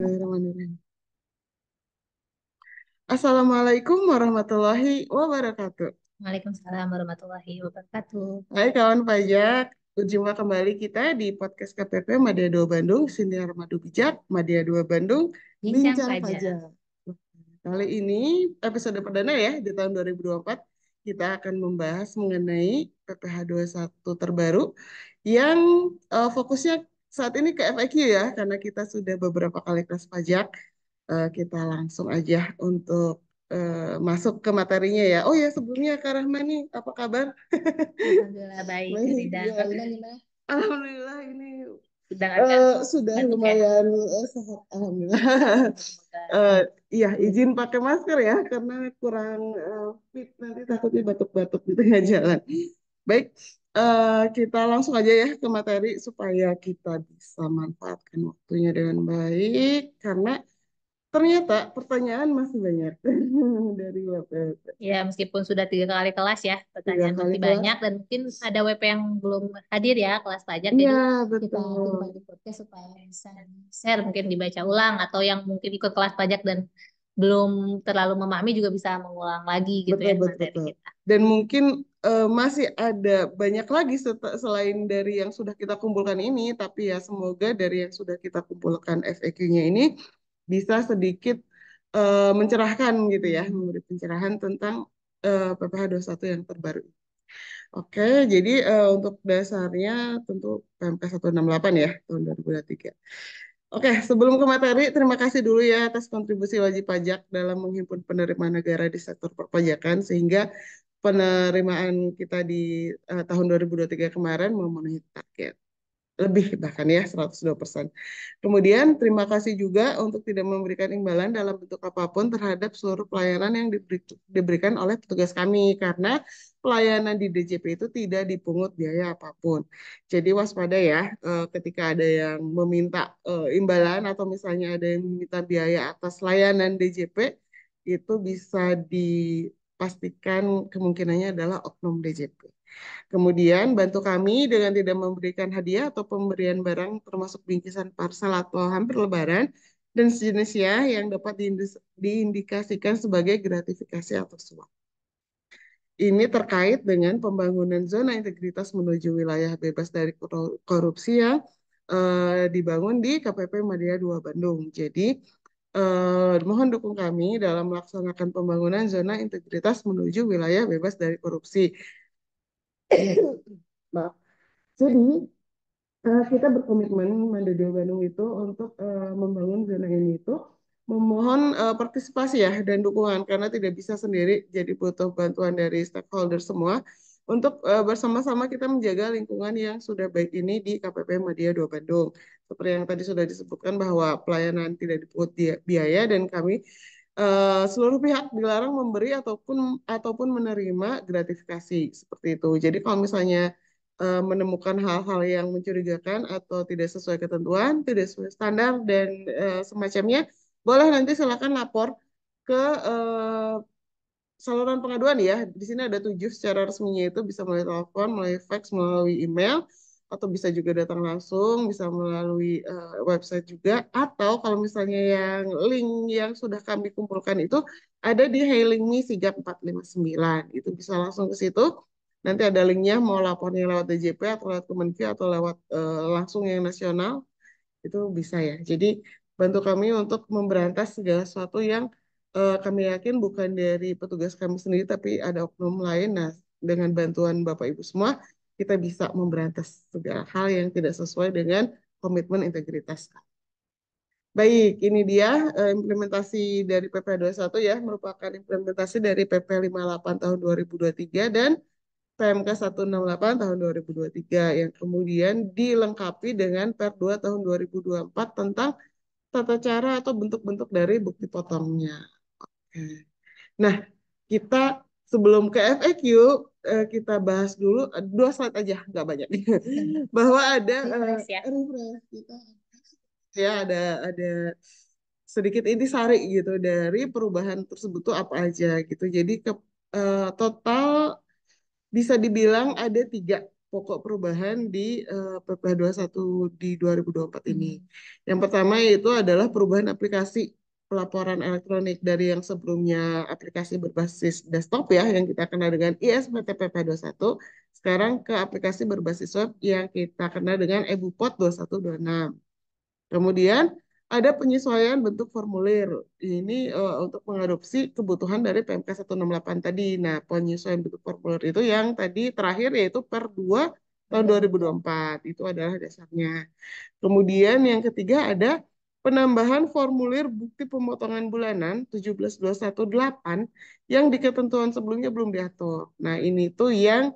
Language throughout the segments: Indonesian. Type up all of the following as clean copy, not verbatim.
Bismillahirrahmanirrahim. Assalamualaikum warahmatullahi wabarakatuh. Waalaikumsalam warahmatullahi wabarakatuh. Hai kawan pajak, berjumpa kembali kita di podcast KPP Madya 2 Bandung, Siniar Madu Bijak, Madya 2 Bandung, Bincang Bincang pajak. Pajak. Kali ini episode perdana ya di tahun 2024, kita akan membahas mengenai PPh satu terbaru yang fokusnya saat ini ke FAQ ya, karena kita sudah beberapa kali kelas pajak. Kita langsung aja untuk masuk ke materinya ya. Oh ya, sebelumnya Kak Rahman nih, apa kabar? Alhamdulillah baik, Baik, Rida. ya. Rida gimana? Alhamdulillah ini Sedang agak sudah batuk ya. lumayan sehat. Alhamdulillah. Semoga Eh, sehat. iya, izin pakai masker ya, karena kurang fit nanti takutnya batuk-batuk di tengah jalan. Baik, kita langsung aja ya ke materi supaya kita bisa manfaatkan waktunya dengan baik, karena ternyata pertanyaan masih banyak dari web Ya, meskipun sudah 3 kali kelas ya, tiga pertanyaan kali masih kelas. banyak dan mungkin ada WP yang belum hadir ya kelas pajak. Iya, Jadi kita betul. tunggu di podcast supaya bisa share, mungkin dibaca ulang atau yang mungkin ikut kelas pajak dan belum terlalu memahami juga bisa mengulang lagi gitu Betul, ya betul, materi betul. kita. Dan mungkin masih ada banyak lagi selain dari yang sudah kita kumpulkan ini, tapi ya semoga dari yang sudah kita kumpulkan FAQ-nya ini bisa sedikit mencerahkan gitu ya, memberi pencerahan tentang PPh satu yang terbaru. Oke, jadi untuk dasarnya tentu PMK 168 ya, tahun 2023. Oke, sebelum ke materi, terima kasih dulu ya atas kontribusi wajib pajak dalam menghimpun penerimaan negara di sektor perpajakan, sehingga penerimaan kita di tahun 2023 kemarin memenuhi target. Lebih bahkan ya 102%. Kemudian terima kasih juga untuk tidak memberikan imbalan dalam bentuk apapun terhadap seluruh pelayanan yang diberikan oleh petugas kami, karena pelayanan di DJP itu tidak dipungut biaya apapun. Jadi waspada ya ketika ada yang meminta imbalan atau misalnya ada yang meminta biaya atas layanan DJP, itu bisa dipastikan kemungkinannya adalah oknum DJP. Kemudian bantu kami dengan tidak memberikan hadiah atau pemberian barang termasuk bingkisan parcel atau hampir lebaran dan sejenisnya yang dapat diindikasikan sebagai gratifikasi atau suap. Ini terkait dengan pembangunan zona integritas menuju wilayah bebas dari korupsi yang dibangun di KPP Madya 2 Bandung. Jadi mohon dukung kami dalam melaksanakan pembangunan zona integritas menuju wilayah bebas dari korupsi. Maaf. Jadi kita berkomitmen Manado Bandung itu untuk membangun zona ini itu memohon partisipasi ya dan dukungan karena tidak bisa sendiri, jadi butuh bantuan dari stakeholder semua untuk bersama-sama kita menjaga lingkungan yang sudah baik ini di KPP Madya 2 Bandung. Seperti yang tadi sudah disebutkan bahwa pelayanan tidak dipungut biaya dan kami seluruh pihak dilarang memberi ataupun menerima gratifikasi seperti itu. Jadi kalau misalnya menemukan hal-hal yang mencurigakan atau tidak sesuai ketentuan, tidak sesuai standar dan semacamnya, boleh nanti silakan lapor ke saluran pengaduan ya. Di sini ada 7 secara resminya, itu bisa melalui telepon, melalui fax, melalui email, atau bisa juga datang langsung, bisa melalui website juga, atau kalau misalnya yang link yang sudah kami kumpulkan itu ada di Hailing Me Sigap 459. Itu bisa langsung ke situ. Nanti ada linknya, mau lapornya lewat DJP atau lewat Kemenkyu atau lewat langsung yang nasional, itu bisa ya. Jadi bantu kami untuk memberantas segala sesuatu yang kami yakin bukan dari petugas kami sendiri, tapi ada oknum lain. Nah, dengan bantuan Bapak Ibu semua, kita bisa memberantas segala hal yang tidak sesuai dengan komitmen integritas. Baik, ini dia implementasi dari PP 21 ya, merupakan implementasi dari PP 58 tahun 2023 dan PMK 168 tahun 2023 yang kemudian dilengkapi dengan Per 2 tahun 2024 tentang tata cara atau bentuk-bentuk dari bukti potongnya. Oke. Nah, kita sebelum ke FAQ, kita bahas dulu 2 slide aja, nggak banyak. Bahwa ada Refresh ya. refresh kita ya ada sedikit intisari gitu dari perubahan tersebut tuh apa aja gitu. Jadi total bisa dibilang ada 3. pokok perubahan di PPh 21 di 2024 ini. Hmm. Yang pertama yaitu adalah perubahan aplikasi pelaporan elektronik dari yang sebelumnya aplikasi berbasis desktop ya, yang kita kenal dengan ISBT PPh 21, sekarang ke aplikasi berbasis web yang kita kenal dengan EBUPOT 2126. Kemudian ada penyesuaian bentuk formulir. Ini untuk mengadopsi kebutuhan dari PMK 168 tadi. Nah, penyesuaian bentuk formulir itu yang tadi terakhir yaitu per 2 tahun 2024. Itu adalah dasarnya. Kemudian yang ketiga ada penambahan formulir bukti pemotongan bulanan 17.218 yang di ketentuan sebelumnya belum diatur. Nah, ini tuh yang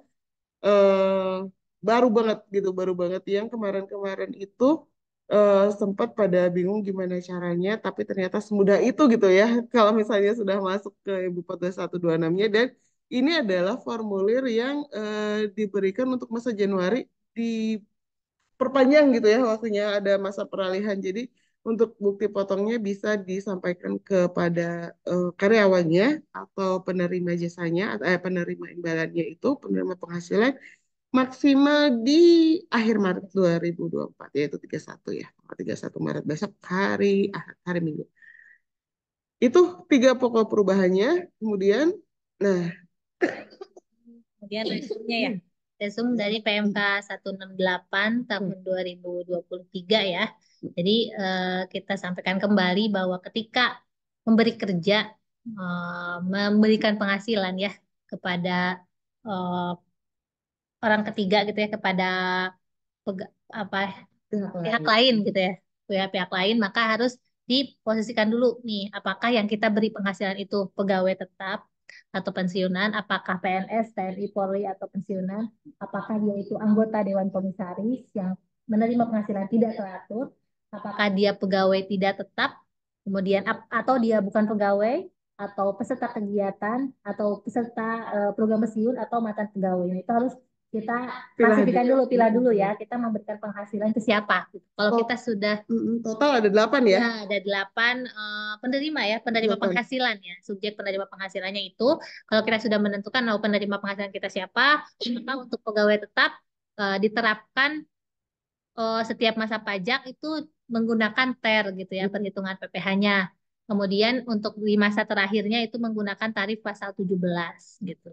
eh, baru banget gitu, baru banget yang kemarin-kemarin itu sempat pada bingung gimana caranya, tapi ternyata semudah itu gitu ya, kalau misalnya sudah masuk ke Ibu Kota 126-nya, dan ini adalah formulir yang diberikan untuk masa Januari diperpanjang gitu ya waktunya, ada masa peralihan. Jadi untuk bukti potongnya bisa disampaikan kepada karyawannya atau penerima jasanya, penerima imbalannya itu, penerima penghasilan maksimal di akhir Maret 2024 yaitu 31 ya. 31 Maret besok hari Minggu. Itu tiga pokok perubahannya. Kemudian nah, Kemudian resumnya ya. Resum dari PMK 168 tahun 2023 ya. Jadi kita sampaikan kembali bahwa ketika memberi kerja, memberikan penghasilan ya kepada eh, orang ketiga gitu ya, kepada apa pihak lain gitu ya, pihak-pihak lain, maka harus diposisikan dulu nih apakah yang kita beri penghasilan itu pegawai tetap atau pensiunan, apakah PNS, TNI, Polri atau pensiunan, apakah dia itu anggota Dewan Komisaris yang menerima penghasilan tidak teratur, apakah dia pegawai tidak tetap, kemudian atau dia bukan pegawai atau peserta kegiatan atau peserta program pensiun atau mantan pegawai. Nah, itu harus kita pilah klasifikasi dulu. dulu, pilih dulu ya, kita memberikan penghasilan ke siapa. Gitu. Kalau Oh, kita sudah total ada 8 ya? ya ada 8 penerima ya, penerima 8. penghasilan ya, subjek penerima penghasilannya itu, kalau kita sudah menentukan mau penerima penghasilan kita siapa, maka untuk pegawai tetap diterapkan setiap masa pajak itu menggunakan TER gitu ya, perhitungan PPh-nya. Kemudian untuk di masa terakhirnya itu menggunakan tarif pasal 17 gitu.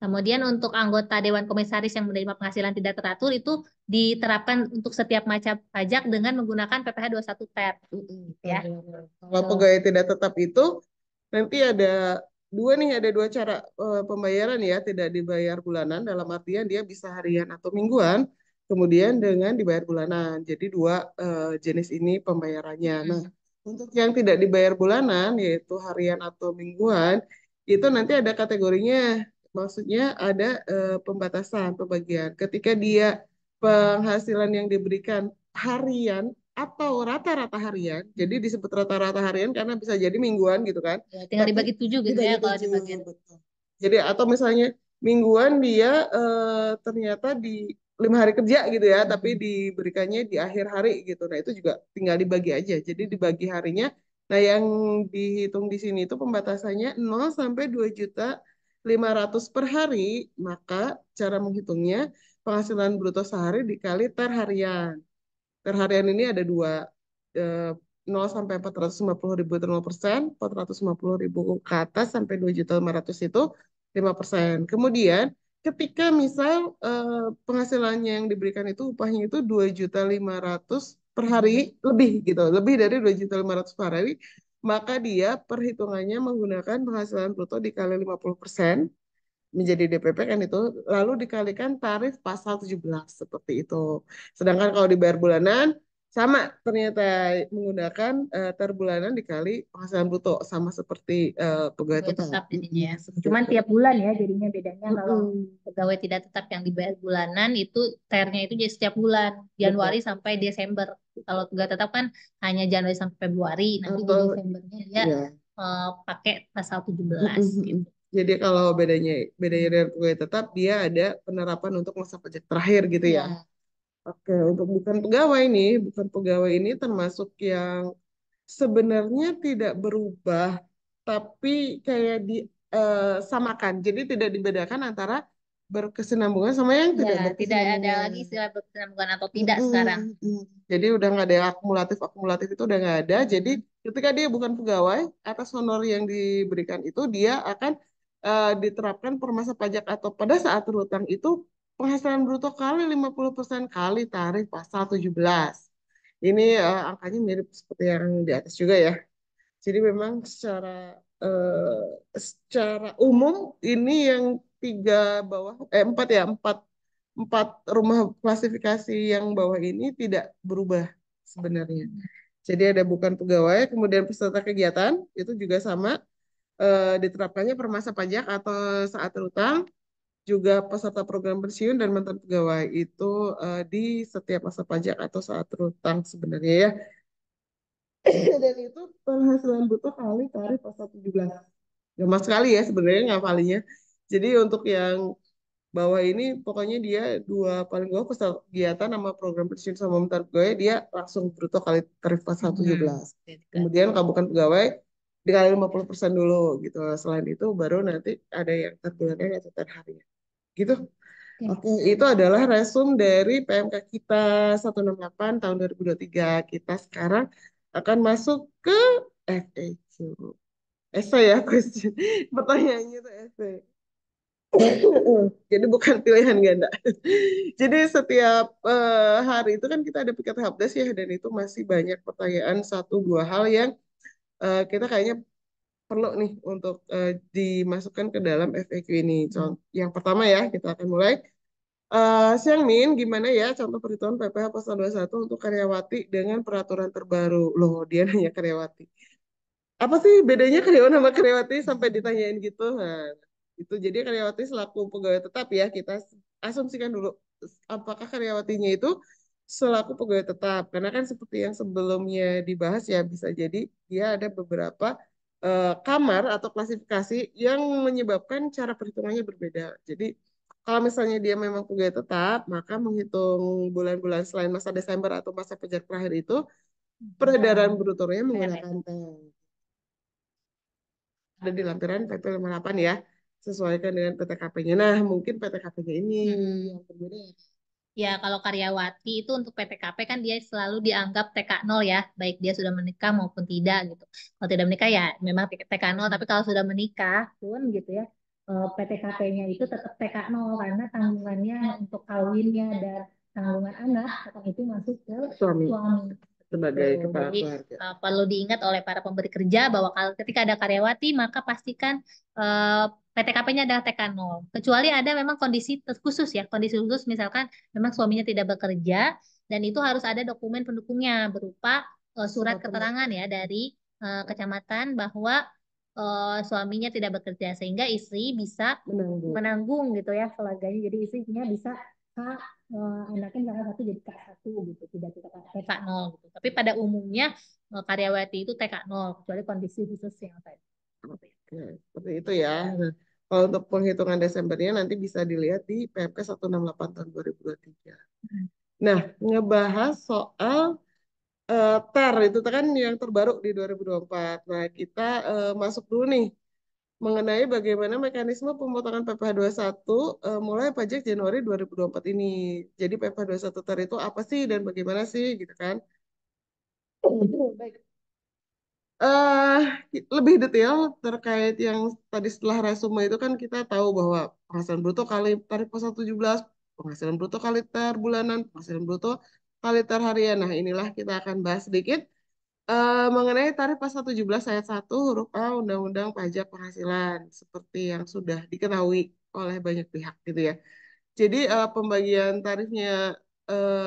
Kemudian untuk anggota Dewan Komisaris yang menerima penghasilan tidak teratur itu diterapkan untuk setiap macam pajak dengan menggunakan PPh 21 TER ya. Kalau pegawai tidak tetap itu nanti ada dua nih, ada dua cara pembayaran ya, tidak dibayar bulanan dalam artian dia bisa harian atau mingguan, kemudian dengan dibayar bulanan. Jadi dua jenis ini pembayarannya. Nah, untuk yang tidak dibayar bulanan yaitu harian atau mingguan itu nanti ada kategorinya. Maksudnya ada pembatasan pembagian. Ketika dia penghasilan yang diberikan harian atau rata-rata harian. Jadi disebut rata-rata harian karena bisa jadi mingguan gitu kan. Ya, tinggal Tapi dibagi 7 gitu ya dibagi kalau tujuh, dibagian. betul. Jadi atau misalnya mingguan dia ternyata di 5 hari kerja gitu ya, tapi diberikannya di akhir hari gitu. Nah itu juga tinggal dibagi aja. Jadi dibagi harinya. Nah yang dihitung di sini itu pembatasannya 0 sampai 2.500.000 per hari. Maka cara menghitungnya penghasilan bruto sehari dikali TER harian. Per harian ini ada dua, eh, 0 sampai 450.000 itu 0%, 450.000 ke atas sampai 2.500.000 itu 5%. Kemudian ketika misal penghasilannya yang diberikan itu upahnya itu 2.500.000 per hari lebih gitu, lebih dari 2.500.000 per hari, maka dia perhitungannya menggunakan penghasilan bruto dikali 50% menjadi DPP kan itu, lalu dikalikan tarif pasal 17 seperti itu. Sedangkan kalau dibayar bulanan sama ternyata menggunakan tarif bulanan dikali penghasilan bruto sama seperti pegawai Pegawai tetap. tetap jadinya ya. Seperti Cuman itu. tiap bulan ya jadinya bedanya kalau Mm-mm. pegawai tidak tetap yang dibayar bulanan itu TER-nya itu jadi setiap bulan, Januari Betul. sampai Desember. Kalau pegawai tetap kan hanya Januari sampai Februari, nanti di Atau Desembernya dia ya. pakai pasal 17 Mm-mm. gitu. Jadi kalau bedanya dari pegawai tetap dia ada penerapan untuk masa pajak terakhir gitu ya. Ya, Oke, untuk bukan pegawai ini termasuk yang sebenarnya tidak berubah, tapi kayak disamakan. Jadi tidak dibedakan antara berkesinambungan sama yang Ya, tidak tidak ada lagi berkesinambungan. istilah berkesinambungan atau tidak sekarang. Mm-mm, mm. Jadi udah nggak ada yang akumulatif, akumulatif itu udah nggak ada. Jadi Mm-mm. ketika dia bukan pegawai, atas honor yang diberikan itu dia akan diterapkan per masa pajak atau pada saat berhutang itu penghasilan bruto kali 50% kali tarif pasal 17. Ini angkanya mirip seperti yang di atas juga ya. Jadi memang secara umum ini yang tiga bawah empat ya empat rumah klasifikasi yang bawah ini tidak berubah sebenarnya. Jadi ada bukan pegawai, kemudian peserta kegiatan itu juga sama diterapkannya per masa pajak atau saat berutang, juga peserta program pensiun dan mantan pegawai itu di setiap masa pajak atau saat berutang sebenarnya ya. Dan itu penghasilan bruto kali tarif pasal 17. Gampang sekali ya sebenarnya ngafalinya. Jadi untuk yang bawah ini pokoknya dia dua paling bawah peserta kegiatan sama program pensiun sama mantan pegawai dia langsung bruto kali tarif pasal 17. Kemudian kalau bukan pegawai dikali 50% dulu gitu. Selain itu baru nanti ada yang terbulannya atau terharian. Gitu. Oke, itu adalah resum dari PMK kita 168 tahun 2023. Kita sekarang akan masuk ke FAQ. Essay ya, question. Pertanyaannya itu essay. Jadi bukan pilihan ganda. Jadi setiap hari itu kan kita ada piket helpdesk ya, dan itu masih banyak pertanyaan satu dua hal yang kita kayaknya perlu nih untuk dimasukkan ke dalam FAQ ini. Contoh, yang pertama ya, kita akan mulai. Siang Min, gimana ya contoh perhitungan PPh pasal 21 untuk karyawati dengan peraturan terbaru? Loh, dia nanya karyawati. Apa sih bedanya karyawan sama karyawati sampai ditanyain gitu? Nah, itu jadi karyawati selaku pegawai tetap ya, kita asumsikan dulu apakah karyawatinya itu selaku pegawai tetap. Karena kan seperti yang sebelumnya dibahas ya, bisa jadi dia ada beberapa kamar atau klasifikasi yang menyebabkan cara perhitungannya berbeda. Jadi kalau misalnya dia memang pegawai tetap, maka menghitung bulan-bulan selain masa Desember atau masa pajak terakhir itu, peredaran brutonya menggunakan TEN. Ada di lampiran PP 58 ya, sesuaikan dengan PTKP-nya. Nah, mungkin PTKP-nya ini yang berbeda ya. Ya, kalau karyawati itu untuk PTKP kan dia selalu dianggap TK0 ya, baik dia sudah menikah maupun tidak gitu. Kalau tidak menikah ya memang TK0, tapi kalau sudah menikah pun gitu ya, PTKP-nya itu tetap TK0 karena tanggungannya untuk kawinnya dan tanggungan anak tetap itu masuk ke Suami suami. sebagai Tuh, kepala jadi keluarga. perlu diingat oleh para pemberi kerja bahwa kalau ketika ada karyawati maka pastikan PTKP-nya adalah TK0. Kecuali ada memang kondisi khusus ya, kondisi khusus misalkan memang suaminya tidak bekerja dan itu harus ada dokumen pendukungnya berupa surat keterangan ya dari kecamatan bahwa suaminya tidak bekerja sehingga istri bisa Menanggung. menanggung gitu ya selaganya. Jadi istrinya bisa anaknya misalnya satu jadi K1 gitu, tidak kita TK0 gitu. Tapi pada umumnya karyawati itu TK0 kecuali kondisi khusus yang tadi. Oke, seperti itu ya. Nah, kalau untuk penghitungan Desembernya nanti bisa dilihat di PMK 168 tahun 2023. Nah, ngebahas soal TER itu kan yang terbaru di 2024. Nah, kita masuk dulu nih mengenai bagaimana mekanisme pemotongan PPh 21 mulai pajak Januari 2024 ini. Jadi PPh 21 TER itu apa sih dan bagaimana sih gitu kan? Baik. eh Lebih detail terkait yang tadi setelah resume itu kan kita tahu bahwa penghasilan bruto kali tarif pasal 17, penghasilan bruto kali ter bulanan, penghasilan bruto kali ter harian. Nah, inilah kita akan bahas sedikit mengenai tarif pasal 17 ayat 1 huruf A Undang-Undang Pajak Penghasilan seperti yang sudah diketahui oleh banyak pihak gitu ya. Jadi pembagian tarifnya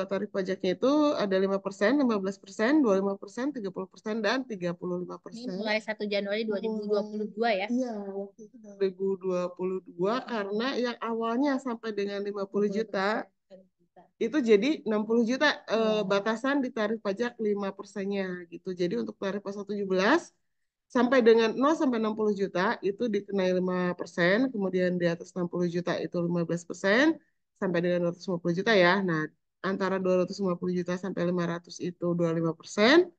tarif pajaknya itu ada 5%, 15%, 25%, 30% dan Ini 35%. mulai 1 Januari 2022 ya. Iya, waktu itu 2022 karena yang awalnya sampai dengan 50 juta itu jadi 60 juta batasan di tarif pajak 5%-nya gitu. Jadi untuk tarif pasal 17 sampai dengan 0 sampai 60 juta itu dikenai 5%, kemudian di atas 60 juta itu 15%, sampai dengan 250 juta ya. Nah, antara 250 juta sampai 500 itu 25%,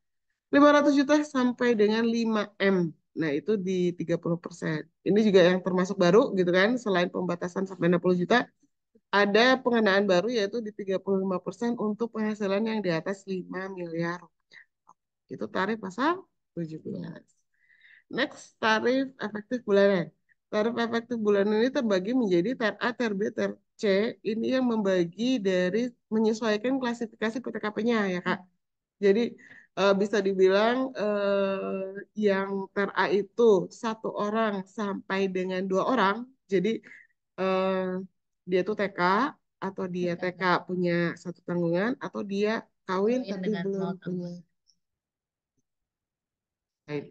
500 juta sampai dengan 5M. Nah, itu di 30%. Ini juga yang termasuk baru gitu kan, selain pembatasan sampai 60 juta, ada pengenaan baru yaitu di 35% untuk penghasilan yang di atas 5 miliar. Itu tarif pasal 17. Next, tarif efektif bulanan. Tarif efektif bulanan ini terbagi menjadi tar A, tar B, tar C. Ini yang membagi dari menyesuaikan klasifikasi PTKP-nya ya Kak. Jadi bisa dibilang yang tar A itu satu orang sampai dengan dua orang. Jadi eh, dia tuh TK atau dia TK punya satu tanggungan atau dia kawin Kawin tapi dengan belum nol punya. tanggungan. Baik.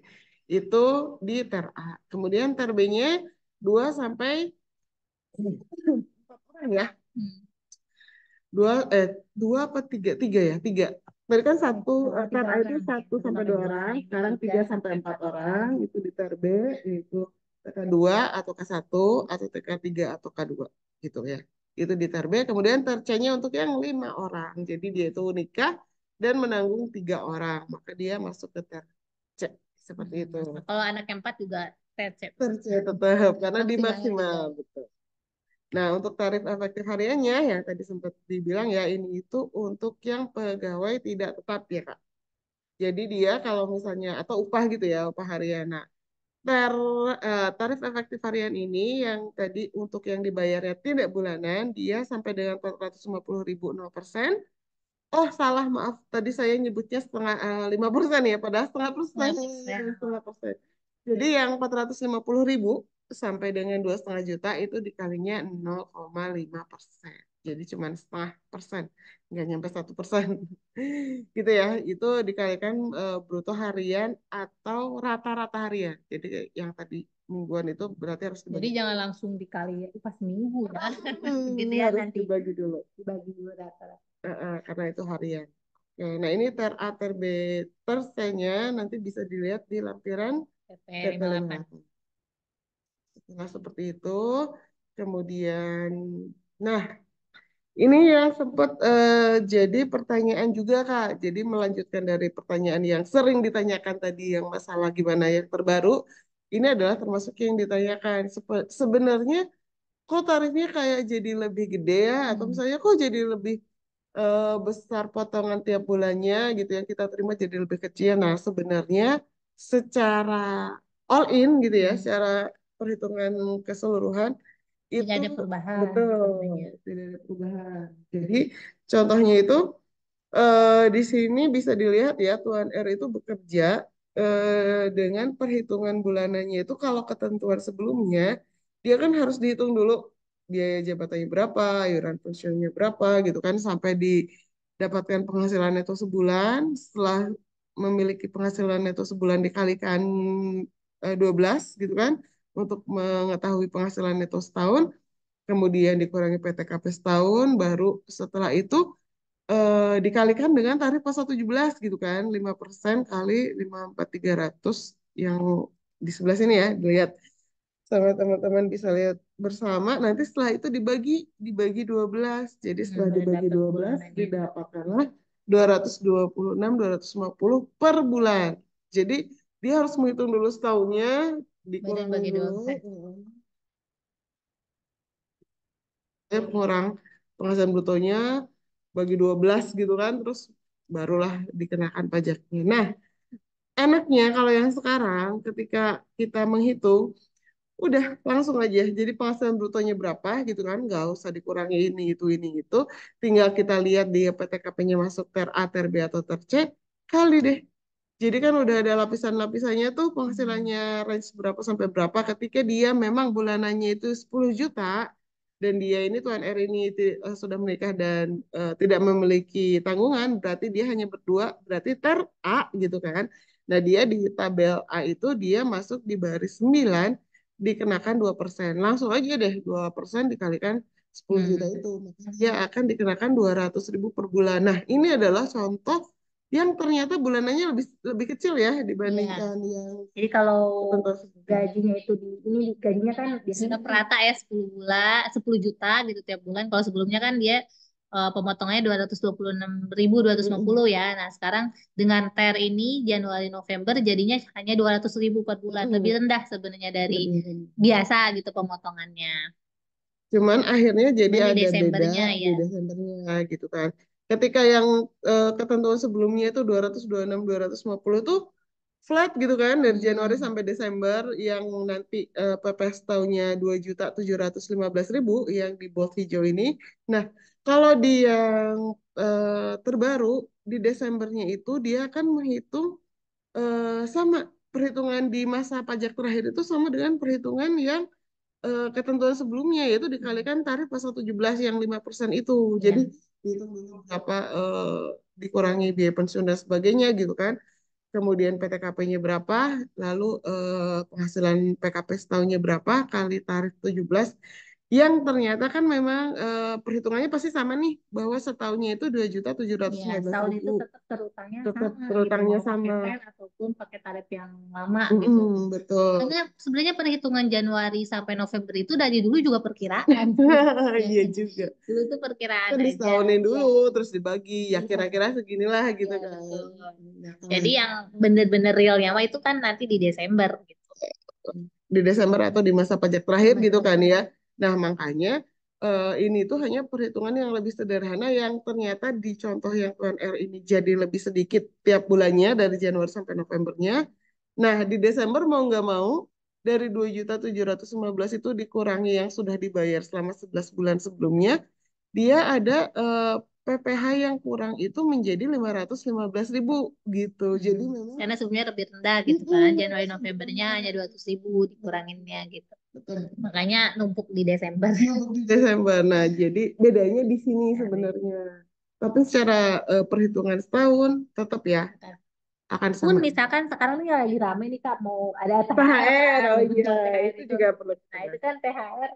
Itu di ter A. Kemudian ter B-nya 2 sampai 4 orang ya. Hmm. Dua dua apa tiga tiga ya tiga. Tadi kan satu ter A itu satu sampai dua orang, sekarang 3 sampai 4 orang itu di ter B yaitu TK2 atau K1 atau TK3 atau K2 gitu ya. Itu di ter B. Kemudian ter C-nya untuk yang 5 orang. Jadi dia itu nikah dan menanggung 3 orang, maka dia masuk ke ter C seperti itu. Kalau anak yang empat juga tercep. Ter C tetap karena di Maksimalnya maksimal 3. betul. Nah, untuk tarif efektif hariannya yang tadi sempat dibilang ya ini itu untuk yang pegawai tidak tetap ya Kak. Jadi dia kalau misalnya atau upah gitu ya, upah harian. Nah, ter, tarif efektif harian ini yang tadi untuk yang dibayarnya tidak bulanan, dia sampai dengan 450.000 0%. Oh salah maaf, tadi saya nyebutnya 5% ya, padahal setengah persen. 5%. Setengah persen. Jadi yang 450.000 sampai dengan 2,5 juta itu dikalinya 0,5%. Jadi cuma setengah persen, nggak nyampe 1%. Gitu ya, itu dikalikan bruto harian atau rata-rata harian. Jadi yang tadi mingguan itu berarti harus Jadi dibagi. jangan langsung dikali pas seminggu ya. Gitu ya Harus nanti dibagi dulu. dibagi dulu rata-rata. Karena itu harian. Oke, nah ini ter A, ter B, ter C-nya nanti bisa dilihat di lampiran PP PP 58. 58. Nah, seperti itu. Kemudian, nah ini yang sempat jadi pertanyaan juga Kak. Jadi melanjutkan dari pertanyaan yang sering ditanyakan tadi yang masalah gimana yang terbaru, ini adalah termasuk yang ditanyakan. Sebenarnya kok tarifnya kayak jadi lebih gede ya atau misalnya kok jadi lebih besar potongan tiap bulannya gitu yang kita terima jadi lebih kecil. Nah, sebenarnya secara all in gitu ya, secara perhitungan keseluruhan Tidak itu ada perubahan betul sebenarnya. tidak ada perubahan. Jadi contohnya itu di sini bisa dilihat ya Tuan R itu bekerja dengan perhitungan bulanannya itu kalau ketentuan sebelumnya dia kan harus dihitung dulu biaya jabatannya berapa, iuran pensiunnya berapa gitu kan sampai didapatkan penghasilan neto sebulan. Setelah memiliki penghasilan neto sebulan dikalikan 12 gitu kan untuk mengetahui penghasilan neto setahun, kemudian dikurangi PTKP setahun, baru setelah itu dikalikan dengan tarif pasal 17 gitu kan, 5% kali 5.4.300 yang di sebelah sini ya, dilihat sama teman-teman bisa lihat bersama. Nanti setelah itu dibagi 12. Jadi setelah Baru dibagi dapat 12 bulanannya. didapatkanlah 226, 250 per bulan. Jadi dia harus menghitung dulu setahunnya, Badan dikurangin bagi dulu 12. kurang penghasilan brutonya bagi 12 gitu kan terus barulah dikenakan pajaknya. Nah, enaknya kalau yang sekarang ketika kita menghitung udah langsung aja jadi penghasilan brutonya berapa gitu kan nggak usah dikurangi ini itu tinggal kita lihat di PTKP-nya masuk ter A, ter B atau ter C kali deh. Jadi kan udah ada lapisan-lapisannya tuh penghasilannya range berapa sampai berapa ketika dia memang bulanannya itu 10 juta dan dia ini Tuan R ini sudah menikah dan tidak memiliki tanggungan berarti dia hanya berdua berarti ter A gitu kan. Nah dia di tabel A itu dia masuk di baris 9 dikenakan 2%. Langsung aja deh 2% dikalikan 10 juta itu. Maka dia akan dikenakan 200.000 per bulan. Nah ini adalah contoh yang ternyata bulanannya lebih lebih kecil ya Iya. dibandingkan yang Jadi kalau ketentuan sebelumnya. gajinya itu di ini gajinya kan biasanya rata ya 10 bulan, 10 juta gitu tiap bulan. Kalau sebelumnya kan dia pemotongannya 226.250 ya. Nah, sekarang dengan TER ini Januari November jadinya hanya 200.000 per bulan, lebih rendah sebenarnya dari biasa gitu pemotongannya. Cuman akhirnya jadi Cuman di ada beda Desembernya di ya. Desembernya gitu kan. Ketika yang ketentuan sebelumnya itu 226, 250 itu flat gitu kan dari Januari Hmm. sampai Desember yang nanti PPS tahunnya 2.715.000 yang di bold hijau ini. Nah, kalau di yang terbaru di Desembernya itu dia akan menghitung sama perhitungan di masa pajak terakhir itu sama dengan perhitungan yang ketentuan sebelumnya yaitu dikalikan tarif pasal 17 yang 5% itu. Jadi Ya. dihitung dulu berapa dikurangi biaya pensiun dan sebagainya gitu kan. Kemudian PTKP-nya berapa, lalu penghasilan PKP setahunnya berapa kali tarif 17 yang ternyata kan memang perhitungannya pasti sama nih bahwa setahunnya itu 2.715.000 Ya, setahun itu tetap terutangnya tetap sama gitu, terutangnya mau pakai sama. TER ataupun pakai tarif yang lama gitu. Mm-mm, betul. Karena sebenarnya perhitungan Januari sampai November itu dari dulu juga perkiraan sih. Ya, Iya juga. dulu tuh perkiraan Kan aja. disetahunkan Ya, dulu terus dibagi ya iya, kira-kira seginilah gitu iya, kan. betul. Nah, kalau Jadi yang bener-bener realnya mah itu kan nanti di Desember gitu. di Desember atau di masa pajak terakhir Mas gitu kan terakhir. ya. Nah, makanya ini tuh hanya perhitungan yang lebih sederhana yang ternyata di contoh yang UNR ini jadi lebih sedikit tiap bulannya dari Januari sampai Novembernya. Nah, di Desember mau nggak mau dari 2.715 itu dikurangi yang sudah dibayar selama 11 bulan sebelumnya, dia ada PPh yang kurang itu menjadi 515.000 gitu. Jadi Hmm. memang Karena sebelumnya lebih rendah gitu kan. Januari Novembernya hanya 200.000 dikuranginnya gitu. betul. Makanya numpuk di Desember. Untuk di Desember. Nah, jadi bedanya di sini Ya, sebenarnya. Tapi secara perhitungan setahun tetap ya betul. akan Pun sama. misalkan sekarang nih lagi rame nih Kak mau ada THR THR, kan, oh betul iya, THR itu itu. juga perlu Nah kita. itu kan THR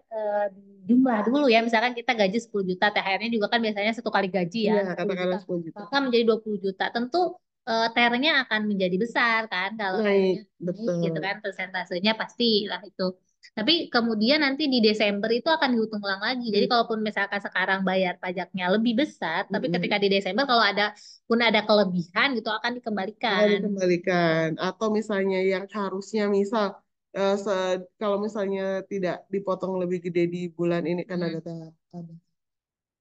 di jumlah dulu ya, misalkan kita gaji 10 juta, THR-nya juga kan biasanya satu kali gaji ya Iya, 10 juta, katakanlah 10 juta. maka menjadi 20 juta. Tentu THR-nya akan menjadi besar kan, kalau Naik, THR-nya naik gitu betul. kan, persentasenya pasti lah itu. Tapi kemudian nanti di Desember itu akan dihitung ulang lagi. Jadi kalaupun misalkan sekarang bayar pajaknya lebih besar, tapi ketika Mm-mm. di Desember kalau ada pun ada kelebihan gitu akan Akan dikembalikan. dikembalikan. Atau misalnya yang harusnya misal kalau misalnya tidak dipotong lebih gede di bulan ini kan Hmm. ada.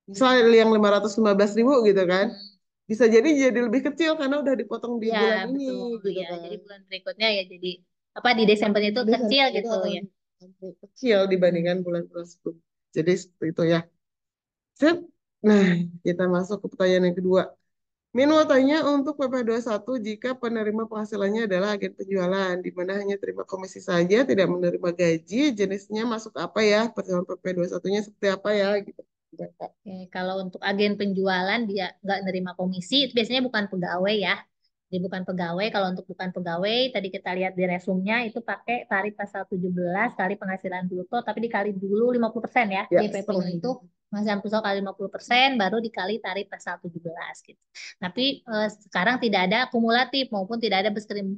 Misal yang 515.000 gitu kan. Hmm. Bisa jadi lebih kecil karena udah dipotong di Ya, bulan ini betul gitu ya. Jadi kan. bulan berikutnya ya jadi apa di Desember itu kecil Desember itu gitu akan ya. kecil dibandingkan bulan-bulan sebelumnya. Jadi seperti itu ya. Sip. Nah, kita masuk ke pertanyaan yang kedua. Min mau tanya untuk PP21 jika penerima penghasilannya adalah agen penjualan, di mana hanya terima komisi saja, tidak menerima gaji, jenisnya masuk apa ya? Perhitungan PP21-nya seperti apa ya? Gitu. Oke, kalau untuk agen penjualan dia nggak nerima komisi, itu biasanya bukan pegawai ya. Jadi bukan pegawai. Kalau untuk bukan pegawai, tadi kita lihat di resumnya itu pakai tarif pasal 17 kali penghasilan bruto, tapi dikali dulu 50% ya. Ya, DPP-nya setengah. itu penghasilan bruto kali 50%, baru dikali tarif pasal 17 gitu. Tapi sekarang tidak ada kumulatif maupun tidak ada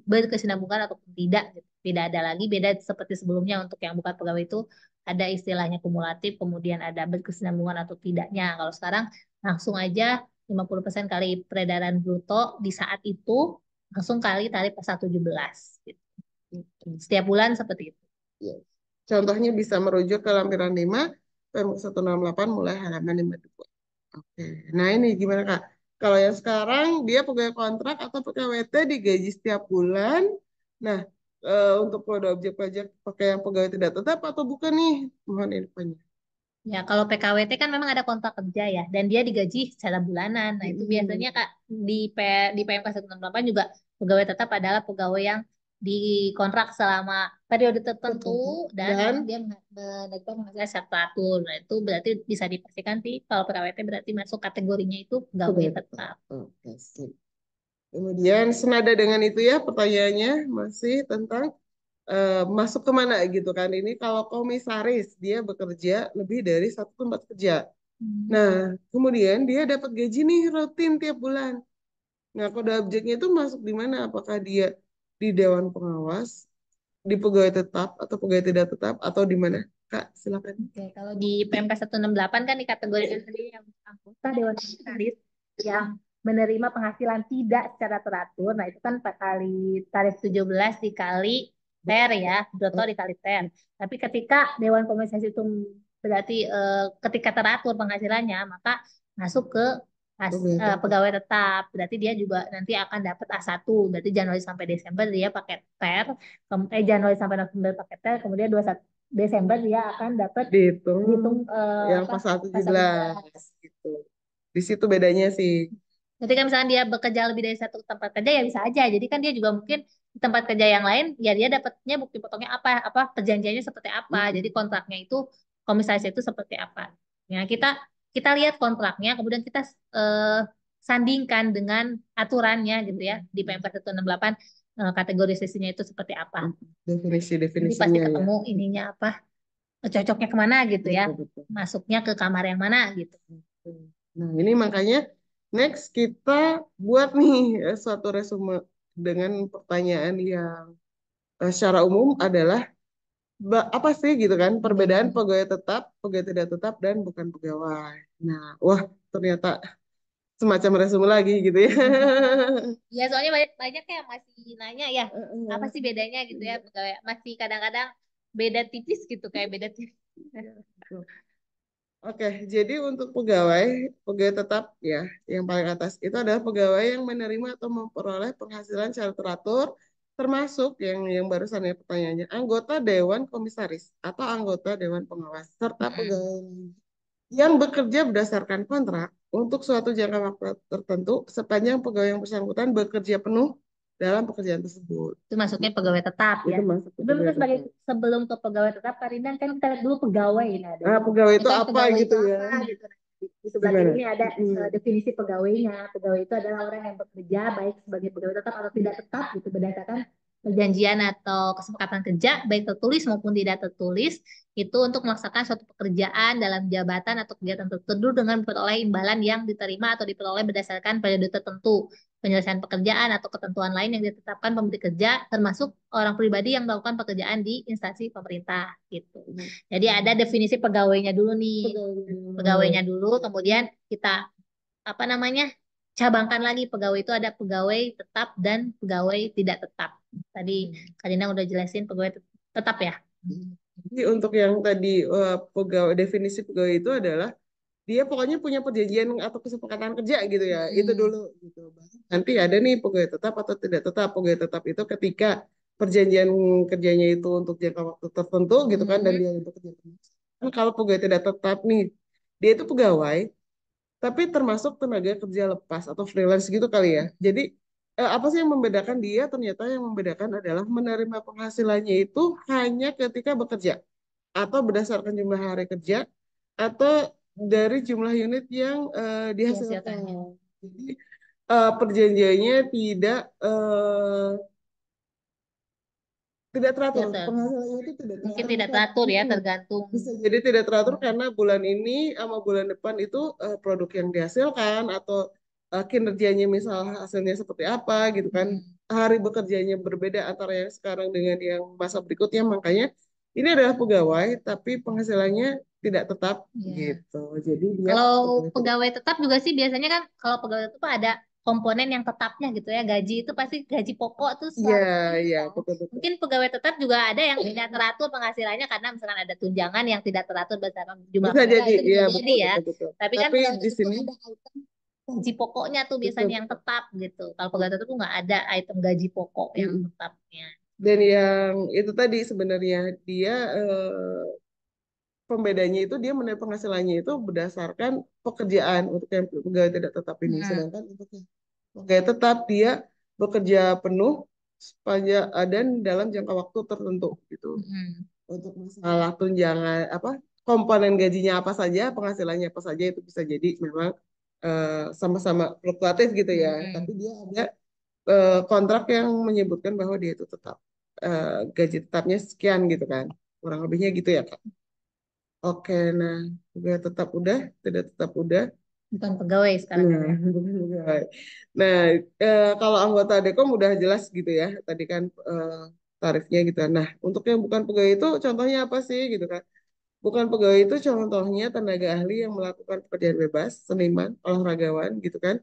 berkesinambungan ataupun tidak gitu. Tidak ada lagi beda seperti sebelumnya untuk yang bukan pegawai itu ada istilahnya kumulatif, kemudian ada berkesinambungan atau tidaknya. Kalau sekarang langsung aja 50% kali peredaran bruto di saat itu langsung kali tarif pasal 17. Gitu. Setiap bulan seperti itu. Ya. Contohnya bisa merujuk ke lampiran 5, PMK 168 mulai halaman 52. Oke. Nah ini gimana Kak? Kalau yang sekarang dia pegawai kontrak atau PKWT digaji setiap bulan. Nah, untuk kode objek pajak pakai yang pegawai tidak tetap atau bukan nih? Mohon infonya. Ya, kalau PKWT kan memang ada kontrak kerja ya, dan dia digaji secara bulanan. Nah, itu Mm-mm. biasanya Kak di PMK 168 juga pegawai tetap adalah pegawai yang dikontrak selama periode tertentu Tertentu. dan Dan memang dia menerima penghasilan secara teratur. Nah, itu berarti bisa dipastikan sih kalau PKWT berarti masuk kategorinya itu pegawai pegawai tetap. tetap. Oke, sip. Kemudian senada dengan itu ya pertanyaannya masih tentang masuk kemana gitu kan. Ini kalau komisaris dia bekerja lebih dari satu tempat kerja. Hmm. Nah, kemudian dia dapat gaji nih rutin tiap bulan. Nah, kode objeknya itu masuk di mana? Apakah dia di Dewan Pengawas, di pegawai tetap, atau pegawai tidak tetap, atau di mana? Kak, silakan. Oke, kalau di PMK 168 kan dikategorikan sendiri yang anggota Dewan Komisaris yang menerima penghasilan tidak secara teratur. Nah, itu kan 4 kali tarif 17 dikali TER ya, brutto dikali TER. Tapi ketika Dewan Komisaris itu berarti ketika teratur penghasilannya, maka masuk ke pegawai tetap. Berarti dia juga nanti akan dapat A1. Berarti Januari sampai Desember dia pakai TER, Januari sampai November pakai TER, kemudian 21 Desember dia akan dapat Dihitung hitung yang apa pasal tujuh pasal belas 17. gitu. Di situ bedanya sih. Jadi kan misalnya dia bekerja lebih dari satu tempat kerja ya bisa aja. Jadi kan dia juga mungkin di tempat kerja yang lain ya dia dapatnya bukti potongnya apa perjanjiannya seperti apa. Jadi kontraknya itu komisaris itu seperti apa. Ya kita kita lihat kontraknya kemudian kita eh, sandingkan dengan aturannya gitu ya di PMK 168 kategorisasinya itu seperti apa. Nanti pasti Definisi-definisinya ya. ketemu ininya apa cocoknya kemana gitu ya. Betul, betul. Masuknya ke kamar yang mana gitu. Nah, ini makanya next kita buat nih suatu resume dengan pertanyaan yang secara umum adalah apa sih gitu kan perbedaan pegawai tetap, pegawai tidak tetap dan bukan pegawai. Nah, wah ternyata semacam resume lagi gitu ya. Ya soalnya banyak banyak yang masih nanya ya apa sih bedanya gitu ya pegawai masih kadang-kadang beda tipis gitu kayak beda tipis. Oke, jadi untuk pegawai, pegawai tetap ya, yang paling atas itu adalah pegawai yang menerima atau memperoleh penghasilan secara teratur, termasuk yang barusan ya pertanyaannya, anggota Dewan Komisaris atau anggota Dewan Pengawas, serta Mm-mm. pegawai yang bekerja berdasarkan kontrak untuk suatu jangka waktu tertentu sepanjang pegawai yang bersangkutan bekerja penuh dalam pekerjaan tersebut. Itu masuknya pegawai tetap ya. Itu masuk ke Sebelum pegawai kita sebagai tetap. sebelum ke pegawai tetap Karina kan kita lihat dulu pegawai nah ada Ah, pegawai ini itu kan apa pegawai gitu itu ya? apa gitu. Di sebelah kiri Gimana? ini ada Hmm. definisi pegawainya. Pegawai itu adalah orang yang bekerja baik sebagai pegawai tetap atau tidak tetap gitu berdasarkan perjanjian atau kesepakatan kerja baik tertulis maupun tidak tertulis itu untuk melaksanakan suatu pekerjaan dalam jabatan atau kegiatan tertentu dengan memperoleh imbalan yang diterima atau diperoleh berdasarkan periode tertentu penyelesaian pekerjaan atau ketentuan lain yang ditetapkan pemberi kerja termasuk orang pribadi yang melakukan pekerjaan di instansi pemerintah gitu. Jadi ada definisi pegawainya dulu nih. Pegawainya dulu kemudian kita apa namanya? Cabangkan lagi pegawai itu ada pegawai tetap dan pegawai tidak tetap. Tadi Karina udah jelasin pegawai tetap ya. Jadi untuk yang tadi pegawai definisi pegawai itu adalah dia pokoknya punya perjanjian atau kesepakatan kerja gitu ya. Itu Hmm. dulu gitu. Nanti ada nih pegawai tetap atau tidak tetap. Pegawai tetap itu ketika perjanjian kerjanya itu untuk jangka waktu tertentu gitu kan dan Hmm. dia itu kerja terus. Kan kalau pegawai tidak tetap nih, dia itu pegawai tapi termasuk tenaga kerja lepas atau freelance gitu kali ya. Jadi apa sih yang membedakan dia? Ternyata yang membedakan adalah menerima penghasilannya itu hanya ketika bekerja atau berdasarkan jumlah hari kerja atau dari jumlah unit yang dihasilkan. Dihasilkannya. Jadi perjanjiannya tidak teratur. Tidak ter- Penghasilannya itu tidak Mungkin teratur. tidak Bisa, teratur ya tergantung. bisa jadi tidak teratur karena bulan ini sama bulan depan itu produk yang dihasilkan atau kinerjanya misal hasilnya seperti apa gitu kan. Hmm. Hari bekerjanya berbeda antara yang sekarang dengan yang masa berikutnya. Makanya ini adalah pegawai tapi penghasilannya tidak tetap Ya. gitu. Jadi dia Kalau pegawai tidak. pegawai tetap juga sih biasanya kan kalau pegawai tetap ada komponen yang tetapnya gitu ya. Gaji itu pasti gaji pokok tuh Iya, selalu tinggi iya, kan. betul-betul. Mungkin pegawai tetap juga ada yang tidak teratur penghasilannya karena misalkan ada tunjangan yang tidak teratur berdasarkan jumlah Bisa mereka jadi, itu bisa iya jadi betul, ya. betul, betul. Tapi kan Tapi pegawai di tetap tuh sini, ada item gaji pokoknya tuh biasanya betul. yang tetap gitu. Kalau pegawai tetap tuh nggak ada item gaji pokok yang Mm-mm. tetapnya. Dan yang itu tadi sebenarnya dia pembedanya itu dia menaik penghasilannya itu berdasarkan pekerjaan untuk yang pegawai tidak tetap ini. Hmm. Sedangkan untuk yang pegawai tetap dia bekerja penuh sepanjang dan dalam jangka waktu tertentu gitu. Hmm. Untuk masalah tunjangan apa komponen gajinya apa saja, penghasilannya apa saja itu bisa jadi memang sama-sama fluktuatif gitu ya. Tapi Hmm. dia ada kontrak yang menyebutkan bahwa dia itu tetap gaji tetapnya sekian gitu kan. Kurang lebihnya gitu ya, Kak. Oke, nah, udah tetap udah, tidak tetap udah. Bukan pegawai sekarang Nah, kan ya. udah. Nah, kalau anggota Dekom udah jelas gitu ya, tadi kan tarifnya gitu. Nah, untuk yang bukan pegawai itu contohnya apa sih gitu kan? bukan pegawai itu contohnya tenaga ahli yang melakukan pekerjaan bebas, seniman, olahragawan gitu kan.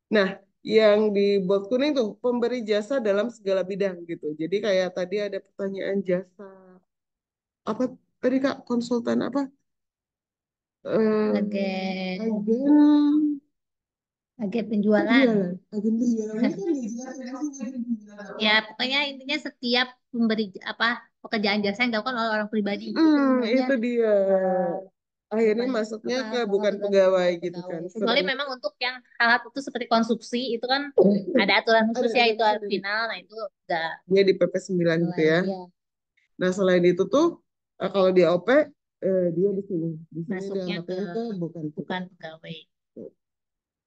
Nah, yang di bold kuning tuh pemberi jasa dalam segala bidang gitu. Jadi kayak tadi ada pertanyaan jasa apa tadi Kak, konsultan apa? Agen, Agen agen penjualan. penjualan. Agen penjualan ini kan nggak jelas ya, maksudnya agen penjualan Ya, apa? pokoknya intinya setiap pemberi apa pekerjaan jasa yang dilakukan oleh orang pribadi itu namanya Itu dia. eh, Akhirnya bukan masuknya apa ke kalau bukan pegawai pegawai bukan gitu pegawai. kan. Kecuali Sering memang untuk yang hal itu seperti konstruksi itu kan ada aturan khusus ya ada itu sendiri. final. Nah itu udah Dia di PP 9 gitu mulai ya. ya Nah, selain itu tuh kalau di OP dia di sini. Di sini masuknya ke dianggapnya ke bukan bukan pegawai. pegawai.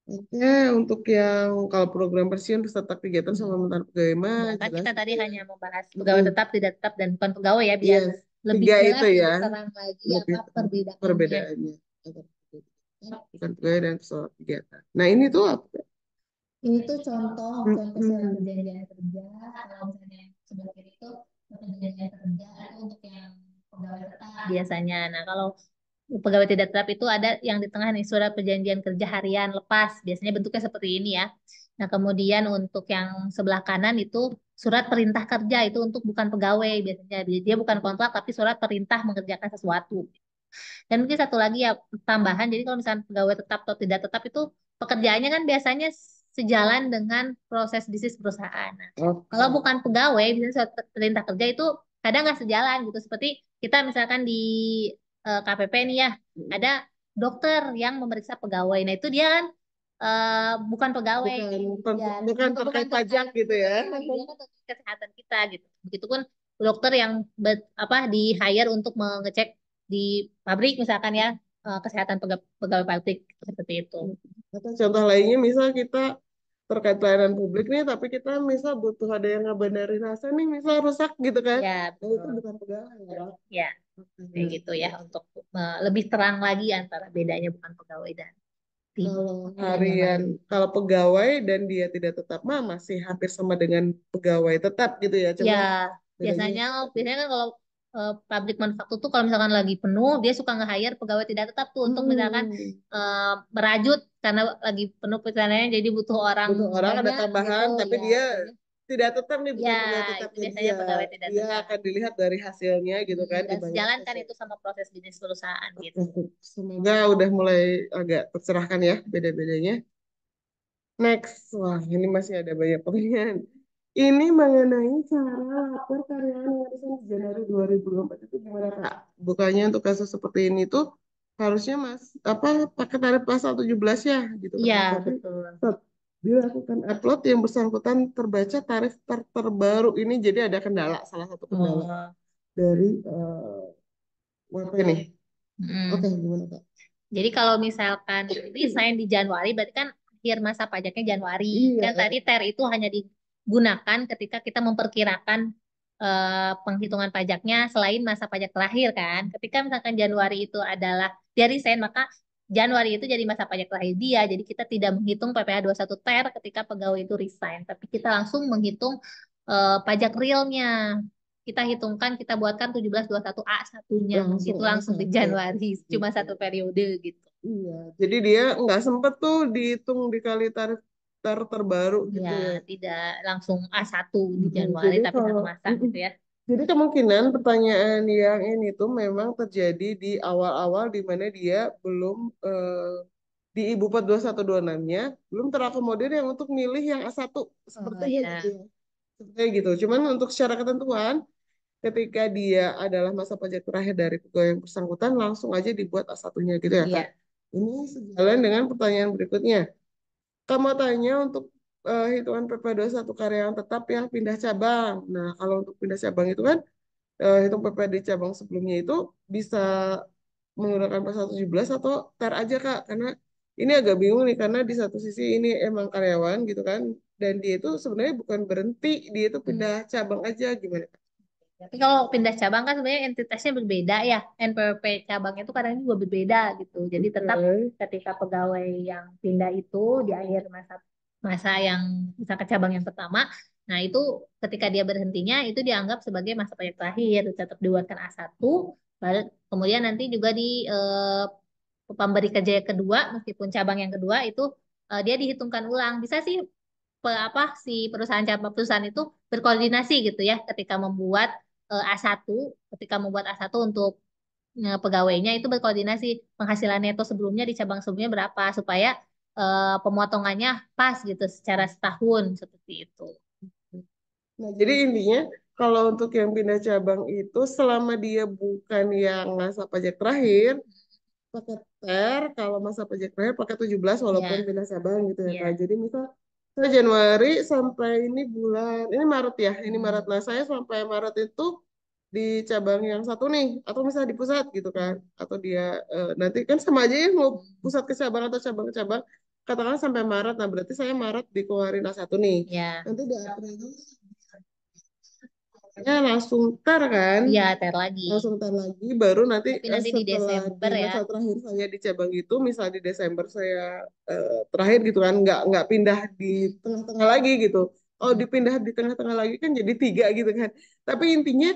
Oke, untuk yang kalau program pensiun peserta kegiatan sama mantan pegawai mah Ya kan jelas kita itu tadi ya. hanya membahas pegawai Mm-mm. tetap, tidak tetap, dan bukan pegawai ya biar Yes, lebih tiga itu jelas, ya lebih terang lagi lebih apa terang perbedaannya. perbedaannya antara bukan pegawai dan peserta kegiatan. Nah, ini tuh apa? Ini tuh contoh surat Mm-mm. perjanjian kerja. Kalau misalnya yang sebelah kiri itu perjanjian kerja itu untuk yang pegawai tetap biasanya. Nah, kalau pegawai tidak tetap itu ada yang di tengah nih surat perjanjian kerja harian lepas. Biasanya bentuknya seperti ini ya. Nah, kemudian untuk yang sebelah kanan itu surat perintah kerja itu untuk bukan pegawai biasanya. Dia bukan kontrak tapi surat perintah mengerjakan sesuatu. Dan mungkin satu lagi ya tambahan, jadi kalau misalnya pegawai tetap atau tidak tetap itu pekerjaannya kan biasanya sejalan dengan proses bisnis perusahaan. Nah, kalau Oke. bukan pegawai, misalnya surat perintah kerja itu kadang nggak sejalan gitu. Seperti kita misalkan di KPP nih ya, ada dokter yang memeriksa pegawai. Nah itu dia kan bukan pegawai, Bukan ya bukan bukan terkait pajak terkait gitu ya. dia kan terkait kesehatan kita gitu. Begitupun dokter yang apa di hire untuk mengecek di pabrik misalkan ya kesehatan pegawai pabrik seperti itu. Atau contoh lainnya misal kita terkait pelayanan publik nih, tapi kita misal butuh ada yang ngabarin hasil nih, misal rusak gitu kan. Ya, Nah, itu betul. bukan pegawai ya. Ya, kayak gitu ya untuk lebih terang lagi antara bedanya bukan pegawai dan Kalau karyawan. harian, kalau pegawai dan dia tidak tetap mah masih hampir sama dengan pegawai tetap gitu ya. Ya, Cuma bedanya biasanya biasanya kan kalau pabrik manufaktur tuh kalau misalkan lagi penuh, dia suka nge-hire pegawai tidak tetap tuh untuk misalkan hmm, merajut karena lagi penuh pesanannya jadi butuh orang butuh orang ada banyak gitu tambahan, tapi ya. dia tidak tetap nih Ya, bukan pegawai itu tetapnya biasanya dia. pegawai tidak Dia tetap. akan dilihat dari hasilnya gitu kan, Dan dibayar sejalan kan sesuai. itu sama proses bisnis perusahaan gitu. Oke, semoga udah mulai agak tercerahkan ya beda-bedanya. Next, wah ini masih ada banyak pertanyaan. Ini mengenai cara lapor karyawan warisan di Januari 2024 itu gimana Kak? Bukannya untuk kasus seperti ini tuh harusnya Mas apa pakai tarif pasal 17 ya gitu kan. Iya, Tapi betul. saat dilakukan upload yang bersangkutan terbaca tarif terbaru ini jadi ada kendala, salah satu kendala Oh. dari WP nih. Oke, Mm. gimana Kak? Jadi kalau misalkan resign di Januari, berarti kan akhir masa pajaknya Januari. Iya, Kan tadi TER itu hanya digunakan ketika kita memperkirakan penghitungan pajaknya selain masa pajak terakhir kan. Ketika misalkan Januari itu adalah dia resign, maka Januari itu jadi masa pajak terakhir dia. Jadi kita tidak menghitung PPh 21 TER ketika pegawai itu resign, tapi kita langsung menghitung pajak realnya. Kita hitungkan, kita buatkan 1721A satunya. langsung Itu a langsung di satu Januari. Cuma gitu. satu periode gitu. Iya, jadi dia nggak sempet tuh dihitung dikali tarif terbaru Ya, gitu ya. tidak langsung A1 di Januari, Jadi tapi satu kalau masa gitu ya. jadi kemungkinan pertanyaan yang ini tuh memang terjadi di awal-awal di mana dia belum di Ibu 42126-nya belum terakomodir yang untuk milih yang A1 Oh sepertinya gitu ya, ya. Sepertinya gitu. Cuman untuk secara ketentuan ketika dia adalah masa pajak terakhir dari pegawai yang bersangkutan langsung aja dibuat A1-nya gitu ya Kak. iya, Ini sejalan dengan pertanyaan berikutnya. Kamu tanya untuk hitungan PP 21 karyawan tetap yang pindah cabang. Nah, kalau untuk pindah cabang itu kan hitung PP di cabang sebelumnya itu bisa menggunakan pasal 17 atau tar aja Kak. Karena ini agak bingung nih karena di satu sisi ini emang karyawan gitu kan dan dia itu sebenarnya bukan berhenti, dia itu pindah hmm. cabang aja gimana Kak? Tapi kalau pindah cabang kan sebenarnya entitasnya berbeda ya. NPWP cabang itu kadang juga berbeda gitu. Jadi tetap Oke. ketika pegawai yang pindah itu di akhir masa masa yang bisa ke cabang yang pertama, nah itu ketika dia berhentinya itu dianggap sebagai masa pajak terakhir, tetap dibuatkan A1. Kemudian nanti juga di pemberi kerja yang kedua, meskipun cabang yang kedua itu dia dihitungkan ulang. Bisa sih apa si perusahaan itu berkoordinasi gitu ya ketika membuat A1, ketika membuat A1 untuk pegawainya itu berkoordinasi penghasilan neto sebelumnya di cabang sebelumnya berapa supaya pemotongannya pas gitu secara setahun seperti itu. Nah, jadi intinya kalau untuk yang pindah cabang itu selama dia bukan yang masa pajak terakhir, pakai TER, kalau masa pajak terakhir pakai 17 walaupun Ya, pindah cabang gitu ya Kak. ya. Jadi misal saya Januari sampai ini bulan, ini Maret ya, ini Maret. Hmm. Nah, saya sampai Maret itu di cabang yang satu nih, atau misalnya di pusat gitu kan. Atau dia nanti kan sama aja ya mau pusat ke cabang atau cabang ke cabang. Katakanlah sampai Maret, nah berarti saya Maret dikeluarin A1 nih. Ya, Nanti di April itu ya langsung tar kan, iya, ter lagi. langsung tar lagi baru nanti Tapi nanti di setelah di Desember ya. masa terakhir saya di cabang itu misal di Desember saya terakhir gitu kan nggak pindah di tengah-tengah lagi gitu. Oh dipindah di tengah-tengah lagi kan jadi tiga gitu kan. Tapi intinya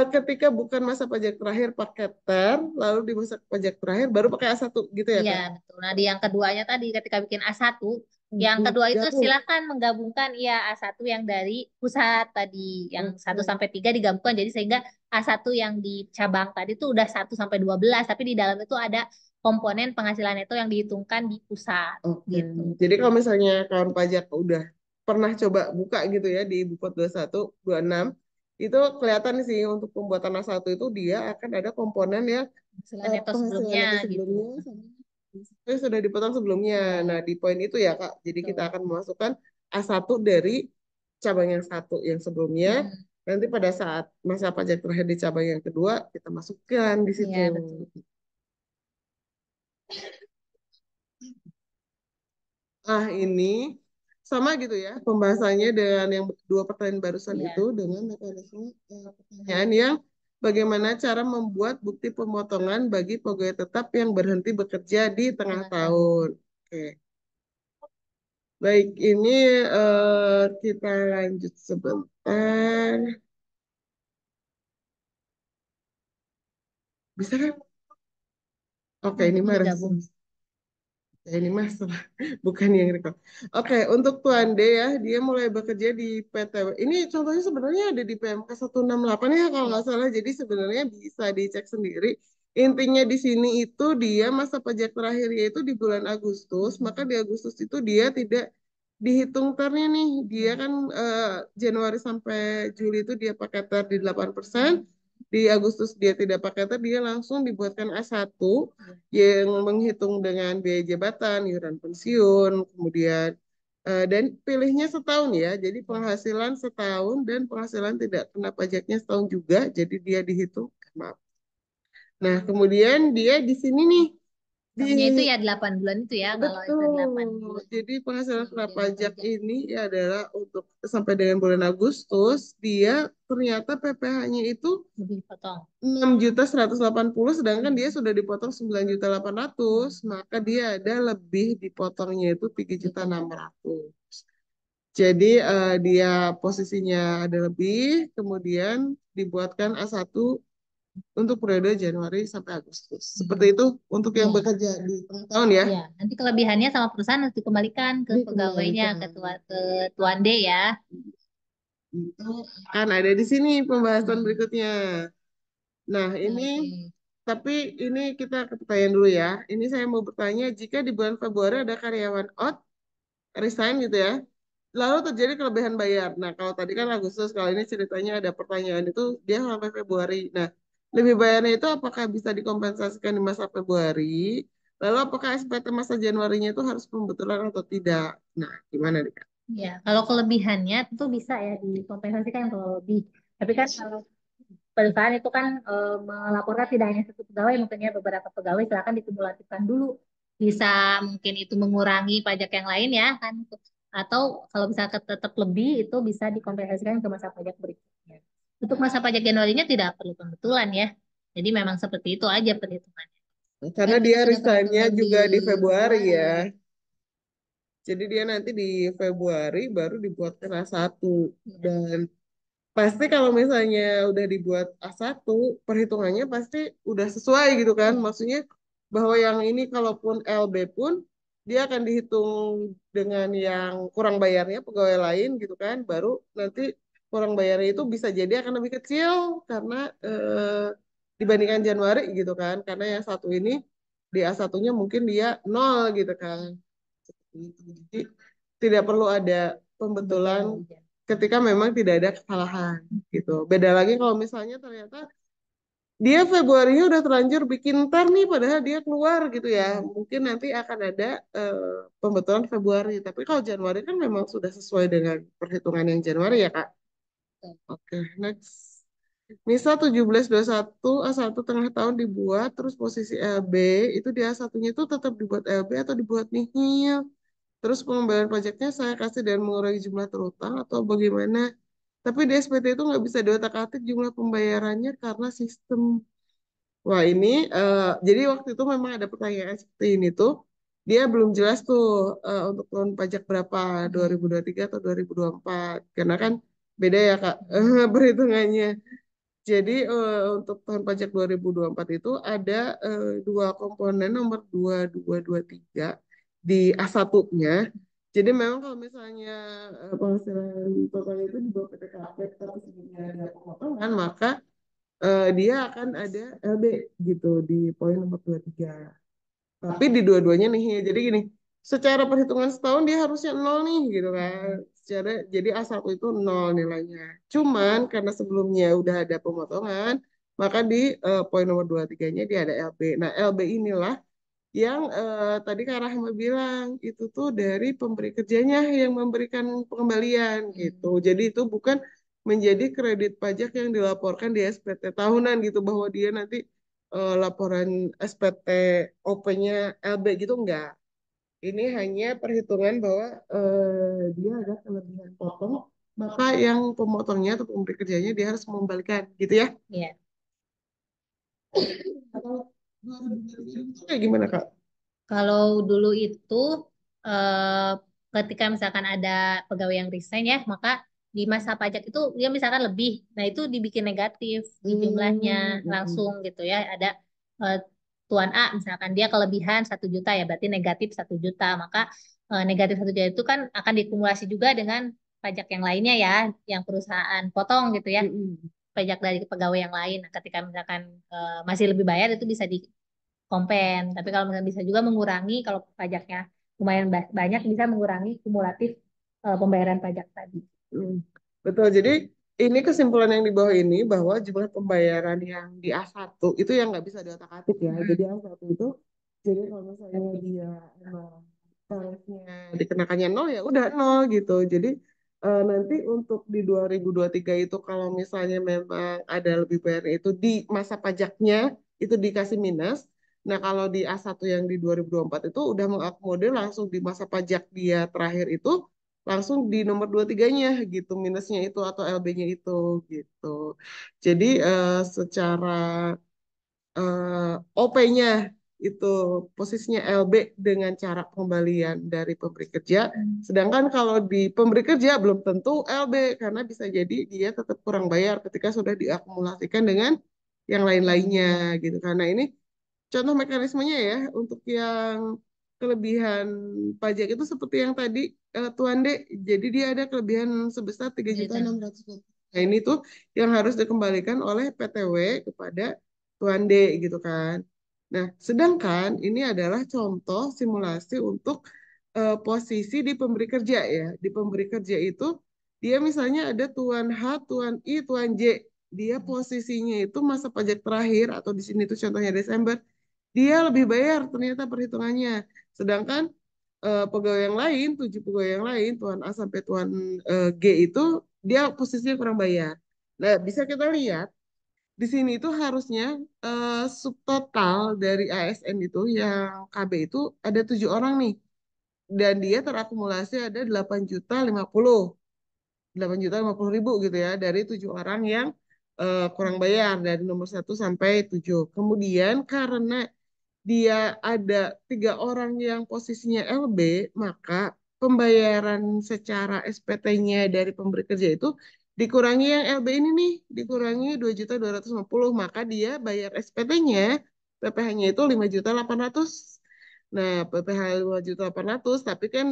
ketika bukan masa pajak terakhir pakai ter lalu di masa pajak terakhir baru pakai A1 gitu ya Iya, Kak. betul. Nah, di yang keduanya tadi ketika bikin A1, yang Hmm, kedua itu gabung. silakan menggabungkan ya A1 yang dari pusat tadi, yang satu Oke. sampai 3 digabungkan jadi sehingga A1 yang di cabang tadi itu udah 1 sampai 12 tapi di dalam itu ada komponen penghasilan itu yang dihitungkan di pusat Oke, gitu. jadi kalau misalnya kawan pajak udah pernah coba buka gitu ya di Bupot 21, 26, itu kelihatan sih untuk pembuatan A1 itu dia akan ada komponen yang Penghasilan neto penghasilan sebelumnya itu gitu. sebelumnya sama yang sudah dipotong sebelumnya. Ya, Nah, di poin itu ya Kak, jadi kita betul. akan memasukkan A1 dari cabang yang satu yang sebelumnya, Mm-mm. nanti pada saat masa pajak terakhir di cabang yang kedua, kita masukkan di situ. Iya, betul. Ah, ini sama gitu ya pembahasannya dengan yang dua pertanyaan barusan itu Iya, dengan mekanisme pertanyaan yang bagaimana cara membuat bukti pemotongan bagi pegawai tetap yang berhenti bekerja di tengah tengah tahun. tahun. Oke, baik ini kita lanjut sebentar. Bisa kan? Oke, ini Nantinya mah digabung. ya, ini mas bukan yang record. Oke, untuk Tuan D ya, dia mulai bekerja di PTW. Ini contohnya sebenarnya ada di PMK 168 ya kalau Ya. nggak salah. Jadi sebenarnya bisa dicek sendiri. Intinya di sini itu dia masa pajak terakhirnya itu di bulan Agustus, maka Mm-mm. di Agustus itu dia tidak dihitung ternya nih. Dia Ya. kan Januari sampai Juli itu dia pakai ter di 8%. Di Agustus dia tidak pakai ter, dia langsung dibuatkan A1 yang menghitung dengan biaya jabatan, iuran pensiun, kemudian dan pilihnya setahun ya. Jadi penghasilan setahun dan penghasilan tidak kena pajaknya setahun juga. Jadi dia dihitung. Maaf. Nah, kemudian dia di sini nih di Hitungnya itu ya 8 bulan itu ya, kalau itu 8 betul. bulan Jadi penghasilan kena dia pajak bekerja. ini ya adalah untuk sampai dengan bulan Agustus dia ternyata PPh-nya itu Lebih potong. 6.180.000 sedangkan dia Hmm. sudah dipotong 9.800.000 maka dia ada lebih dipotongnya itu 3.600.000 jadi dia posisinya ada lebih kemudian dibuatkan A1 untuk periode Januari sampai Agustus seperti Hmm. itu untuk yang Iya, bekerja di tengah tahun ya iya. Nanti kelebihannya sama perusahaan harus dikembalikan ke pegawainya, dikembalikan ke Tuan D ya. itu kan ada di sini pembahasan Hmm. berikutnya. Nah, ini Oke. tapi ini kita ke pertanyaan dulu ya. Ini saya mau bertanya, jika di bulan Februari ada karyawan out, resign gitu ya, lalu terjadi kelebihan bayar. Nah, kalau tadi kan Agustus, kalau ini ceritanya ada pertanyaan itu dia sampai Februari. Nah, lebih bayarnya itu apakah bisa dikompensasikan di masa Februari? Lalu apakah SPT masa Januarinya itu harus pembetulan atau tidak? Nah, gimana nih Kak? Ya, kalau kelebihannya tentu bisa ya dikompensasikan kalau lebih. Tapi kan kalau perusahaan itu kan melaporkan tidak hanya satu pegawai, mungkin ya beberapa pegawai silakan dikumulatifkan dulu. Bisa mungkin itu mengurangi pajak yang lain ya kan. Atau kalau bisa tetap lebih itu bisa dikompensasikan ke masa pajak berikutnya. Untuk masa pajak Januarinya tidak perlu pembetulan ya. Jadi memang seperti itu aja perhitungannya. Karena Kan kita dia sudah resignnya perhitungan di juga di Februari Februari. ya. Jadi dia nanti di Februari baru dibuatkan A1 Ya. dan pasti kalau misalnya udah dibuat A1, perhitungannya pasti udah sesuai gitu kan. Maksudnya bahwa yang ini kalaupun LB pun dia akan dihitung dengan yang kurang bayarnya pegawai lain gitu kan. Baru nanti kurang bayarnya itu bisa jadi akan lebih kecil karena dibandingkan Januari gitu kan. Karena yang satu ini di A1-nya mungkin dia nol gitu kan. Seperti itu. Jadi tidak perlu ada pembetulan ketika memang tidak ada kesalahan gitu. Beda lagi kalau misalnya ternyata dia Februarinya udah terlanjur bikin tar nih padahal dia keluar gitu ya. Mungkin nanti akan ada pembetulan Februari. Tapi kalau Januari kan memang sudah sesuai dengan perhitungan yang Januari ya Kak. Oke, next. Misal 1721 A1 tengah tahun dibuat, terus posisi LB, itu di A1-nya itu tetap dibuat LB atau dibuat nihil. Terus pengembalian pajaknya saya kasih dan mengurangi jumlah terutang atau bagaimana. Tapi di SPT itu nggak bisa diotak-atik jumlah pembayarannya karena sistem. Wah ini, jadi waktu itu memang ada pertanyaan seperti ini tuh. Dia belum jelas tuh untuk tahun pajak berapa, 2023 atau 2024. Karena kan beda ya Kak perhitungannya. Jadi untuk tahun pajak 2024 itu ada dua komponen nomor 2223 di A1-nya. Jadi memang kalau misalnya penghasilan total itu di bawah PTKP tapi sebelumnya ada pemotongan, maka dia akan ada LB gitu di poin nomor 23. Tapi di dua-duanya nih, jadi gini, secara perhitungan setahun dia harusnya nol nih gitu kan. Jadi A1 itu nol nilainya. Cuman karena sebelumnya udah ada pemotongan, maka di poin nomor 23-nya dia ada LB. Nah, LB inilah yang tadi Kak Rahma bilang itu tuh dari pemberi kerjanya yang memberikan pengembalian gitu. Jadi itu bukan menjadi kredit pajak yang dilaporkan di SPT tahunan gitu bahwa dia nanti laporan SPT OP-nya LB gitu enggak. Ini hanya perhitungan bahwa dia ada kelebihan potong, maka yang pemotongnya atau pemberi kerjanya dia harus mengembalikan gitu ya. Iya. Atau 2023 itu kayak gimana Kak? Kalau dulu itu eh, ketika misalkan ada pegawai yang resign ya, maka di masa pajak itu dia misalkan lebih, nah itu dibikin negatif di jumlahnya langsung gitu ya. Ada eh, Tuan A misalkan dia kelebihan 1 juta ya, berarti negatif 1 juta. Maka negatif 1 juta itu kan akan dikumulasi juga dengan pajak yang lainnya ya, yang perusahaan potong gitu ya, pajak dari pegawai yang lain. Nah, ketika misalkan masih lebih bayar itu bisa kompen. Tapi kalau misalnya bisa juga mengurangi kalau pajaknya lumayan banyak bisa mengurangi kumulatif pembayaran pajak tadi. Hmm, betul. Jadi ini kesimpulan yang di bawah ini bahwa jumlah pembayaran yang di A1 itu yang nggak bisa diotak-atik ya. Jadi A1 itu, jadi kalau misalnya dia emang tarifnya dikenakannya nol ya udah nol gitu. Jadi nanti untuk di 2023 itu kalau misalnya memang ada lebih bayar itu di masa pajaknya itu dikasih minus. Nah kalau di A1 yang di 2024 itu udah mengakomodir langsung di masa pajak dia terakhir itu langsung di nomor dua tiganya gitu minusnya itu atau LB-nya itu gitu. Jadi secara OP-nya itu posisinya LB dengan cara pengembalian dari pemberi kerja. Sedangkan kalau di pemberi kerja belum tentu LB karena bisa jadi dia tetap kurang bayar ketika sudah diakumulasikan dengan yang lain-lainnya gitu. Karena ini contoh mekanismenya ya untuk yang kelebihan pajak itu seperti yang tadi Tuan D. Jadi dia ada kelebihan sebesar 3.600.000. Nah ini tuh yang harus dikembalikan oleh PTW kepada Tuan D gitu kan. Nah, sedangkan ini adalah contoh simulasi untuk posisi di pemberi kerja ya. Di pemberi kerja itu dia misalnya ada Tuan H, Tuan I, Tuan J. Dia posisinya itu masa pajak terakhir atau di sini tuh contohnya Desember dia lebih bayar ternyata perhitungannya. Sedangkan pegawai yang lain, 7 pegawai yang lain, Tuan A sampai Tuan G itu dia posisinya kurang bayar. Nah, bisa kita lihat di sini itu harusnya subtotal dari ASN itu yang KB itu ada 7 orang nih. Dan dia terakumulasi ada 8.050.000 gitu ya dari 7 orang yang kurang bayar dari nomor 1 sampai 7. Kemudian karena dia ada 3 orang yang posisinya LB, maka pembayaran secara SPT-nya dari pemberi kerja itu Dikurangi yang LB ini nih, dikurangi 2.250.000, maka dia bayar SPT-nya, PPh-nya itu 5.800.000. Nah, PPh 5.800.000, tapi kan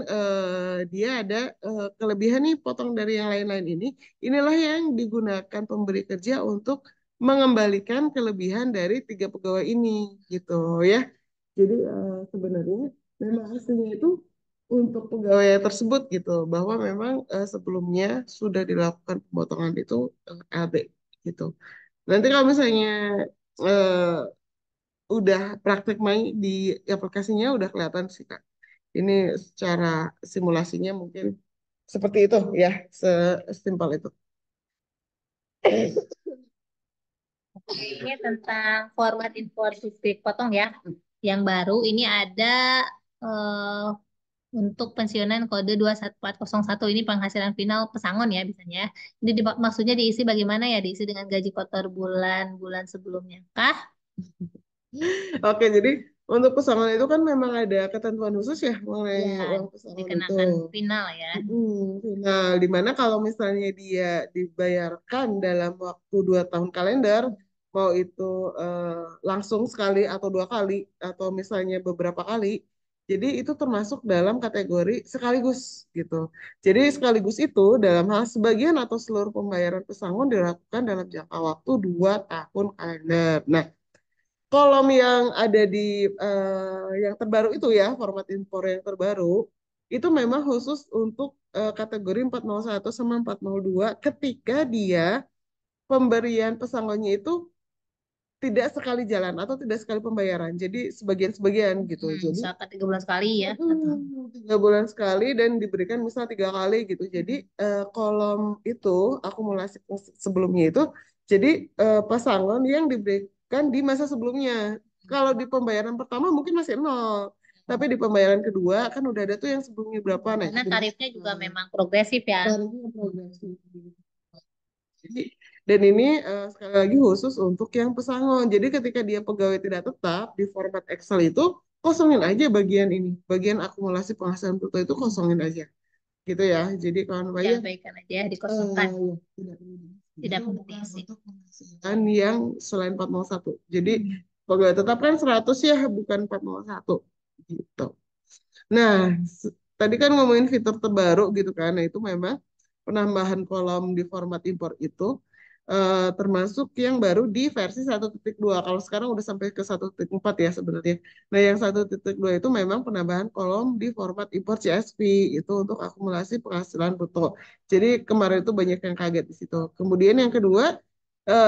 dia ada kelebihan nih, potong dari yang lain-lain ini. Inilah yang digunakan pemberi kerja untuk mengembalikan kelebihan dari tiga pegawai ini, gitu ya. Jadi sebenarnya memang aslinya itu untuk pegawai tersebut gitu, bahwa memang sebelumnya sudah dilakukan pemotongan itu LB gitu. Nanti kalau misalnya eh, udah praktek main di aplikasinya udah kelihatan sih Kak. Ini secara simulasinya mungkin seperti itu ya, sesimpel itu. Ini tentang format import listrik potong ya. Yang baru ini ada eh, untuk pensiunan kode 21401 ini penghasilan final pesangon ya biasanya. Ini maksudnya diisi bagaimana ya? Diisi dengan gaji kotor bulan-bulan sebelumnya kah? Oke, jadi untuk pesangon itu kan memang ada ketentuan khusus ya mengenai Ya, uang pesangon itu. dikenakan final ya. Nah, dimana kalau misalnya dia dibayarkan dalam waktu 2 tahun kalender, mau itu eh, langsung sekali atau 2 kali, atau misalnya beberapa kali, jadi itu termasuk dalam kategori sekaligus gitu. Jadi sekaligus itu dalam hal sebagian atau seluruh pembayaran pesangon dilakukan dalam jangka waktu 2 tahun kalender. Nah, kolom yang ada di yang terbaru itu ya, format impor yang terbaru, itu memang khusus untuk kategori 401 sama 402 ketika dia pemberian pesangonnya itu tidak sekali jalan atau tidak sekali pembayaran. Jadi sebagian-sebagian gitu. Jadi Misalkan 3 bulan sekali ya. Atau 3 bulan sekali dan diberikan misal 3 kali gitu. Jadi kolom itu akumulasi sebelumnya itu jadi pasangan yang diberikan di masa sebelumnya. Kalau di pembayaran pertama mungkin masih nol, tapi di pembayaran kedua kan udah ada tuh yang sebelumnya berapa. Nah, karena itu tarifnya juga memang progresif ya. tarifnya progresif. Jadi, dan ini sekali lagi khusus untuk yang pesangon. Jadi ketika dia pegawai tidak tetap di format Excel itu kosongin aja bagian ini, bagian akumulasi penghasilan brutto itu kosongin aja, gitu ya. Jadi kalau Ya, bayar baikkan aja dikosongkan. ya, tidak perlu diisi. Tidak Itu bukan penting sih. untuk penghasilan yang selain 401. Jadi pegawai tetap kan 100 ya, bukan 401 gitu. Nah, tadi kan ngomongin fitur terbaru gitu kan. Nah, itu memang penambahan kolom di format impor itu termasuk yang baru di versi 1.2. Kalau sekarang udah sampai ke 1.4 ya sebenarnya. Nah, yang 1.2 itu memang penambahan kolom di format impor CSV itu untuk akumulasi penghasilan brutto. Jadi kemarin itu banyak yang kaget di situ. Kemudian yang kedua,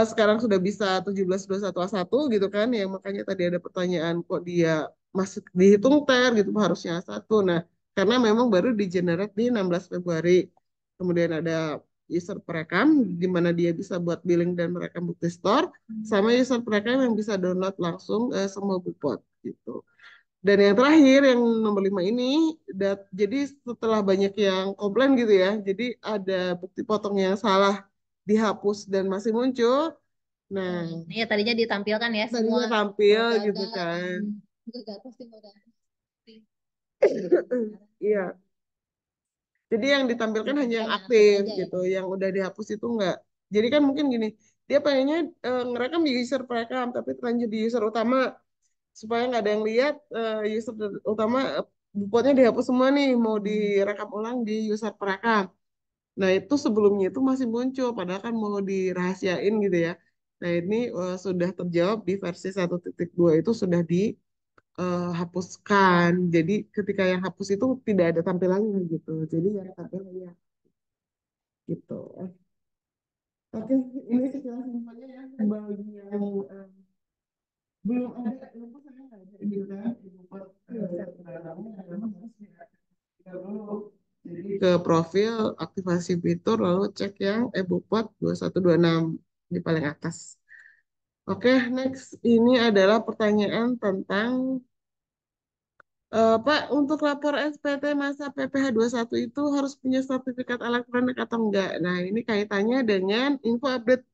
sekarang sudah bisa 1721A1 gitu kan, yang makanya tadi ada pertanyaan kok dia masih dihitung ter gitu harusnya satu. Nah, karena memang baru di generate di 16 Februari. Kemudian ada user perekam di mana dia bisa buat billing dan merekam bukti store, sama user perekam yang bisa download langsung semua bukti gitu. Dan yang terakhir yang nomor 5 ini, jadi setelah banyak yang komplain gitu ya, jadi ada bukti potong yang salah dihapus dan masih muncul. Nah, Ya tadinya ditampilkan ya semua. tadinya tampil Kalau gitu gagal, kan. gagal pasti modal. Iya, jadi yang ditampilkan hanya yang Ditampilkan yang aktif aktif aja ya. gitu, yang udah dihapus itu enggak. Jadi kan mungkin gini, dia pengennya ngerekam di user perekam, tapi terlanjur di user utama supaya nggak ada yang lihat user utama botnya dihapus semua nih, mau direkam ulang di user perekam. Nah itu sebelumnya itu masih muncul, padahal kan mau dirahasiain gitu ya. Nah ini sudah terjawab di versi 1.2 itu sudah dihapuskan. Jadi ketika yang hapus itu tidak ada tampilannya gitu. Jadi yang tampilannya gitu. Oke, ini sekilas infonya ya bagi yang belum ada info saya nggak ada gitu kan buat jadi ke profil aktivasi fitur lalu cek yang ebookwat 2126 di paling atas. Oke, next ini adalah pertanyaan tentang Pak, untuk lapor SPT masa PPh satu itu harus punya sertifikat elektronik atau enggak? Nah, ini kaitannya dengan info update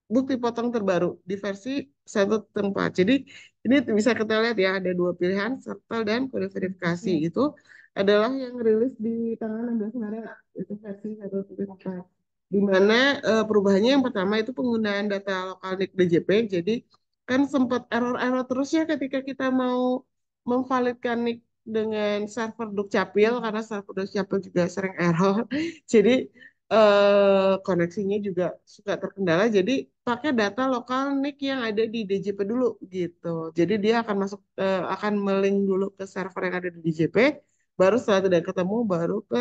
bukti potong terbaru di versi 1.4. Jadi ini bisa kita lihat ya ada dua pilihan, serta dan kode verifikasi. Itu adalah yang rilis di tanggal 16 Maret, itu versi 1.4 di mana perubahannya yang pertama itu penggunaan data lokal NIK DJP. Jadi kan sempat error-error terus ya ketika kita mau memvalidkan NIK dengan server Dukcapil karena server Dukcapil juga sering error. Jadi koneksinya juga suka terkendala. Jadi pakai data lokal NIK yang ada di DJP dulu gitu. Jadi dia akan masuk akan melink dulu ke server yang ada di DJP. Baru setelah tidak ketemu baru ke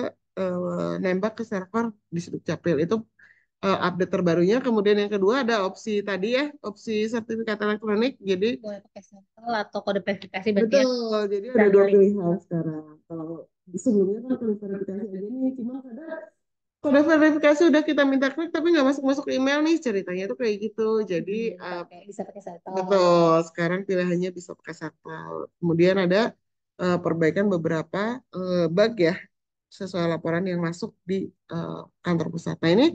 nembak ke server di Dukcapil. Itu update terbarunya. Kemudian yang kedua ada opsi tadi ya, opsi sertifikat elektronik. Jadi Boleh pakai sampel atau kode verifikasi berarti ya. betul, jadi ada Dan dua link. pilihan sekarang. Kalau sebelumnya kan kode verifikasi aja nih, cuma kadang kode verifikasi udah kita minta klik tapi nggak masuk-masuk ke email nih ceritanya tuh kayak gitu. Jadi Bisa pakai sampel. betul, sekarang pilihannya bisa pakai satpam. Kemudian ada perbaikan beberapa bug ya sesuai laporan yang masuk di eh, kantor pusat. Nah ini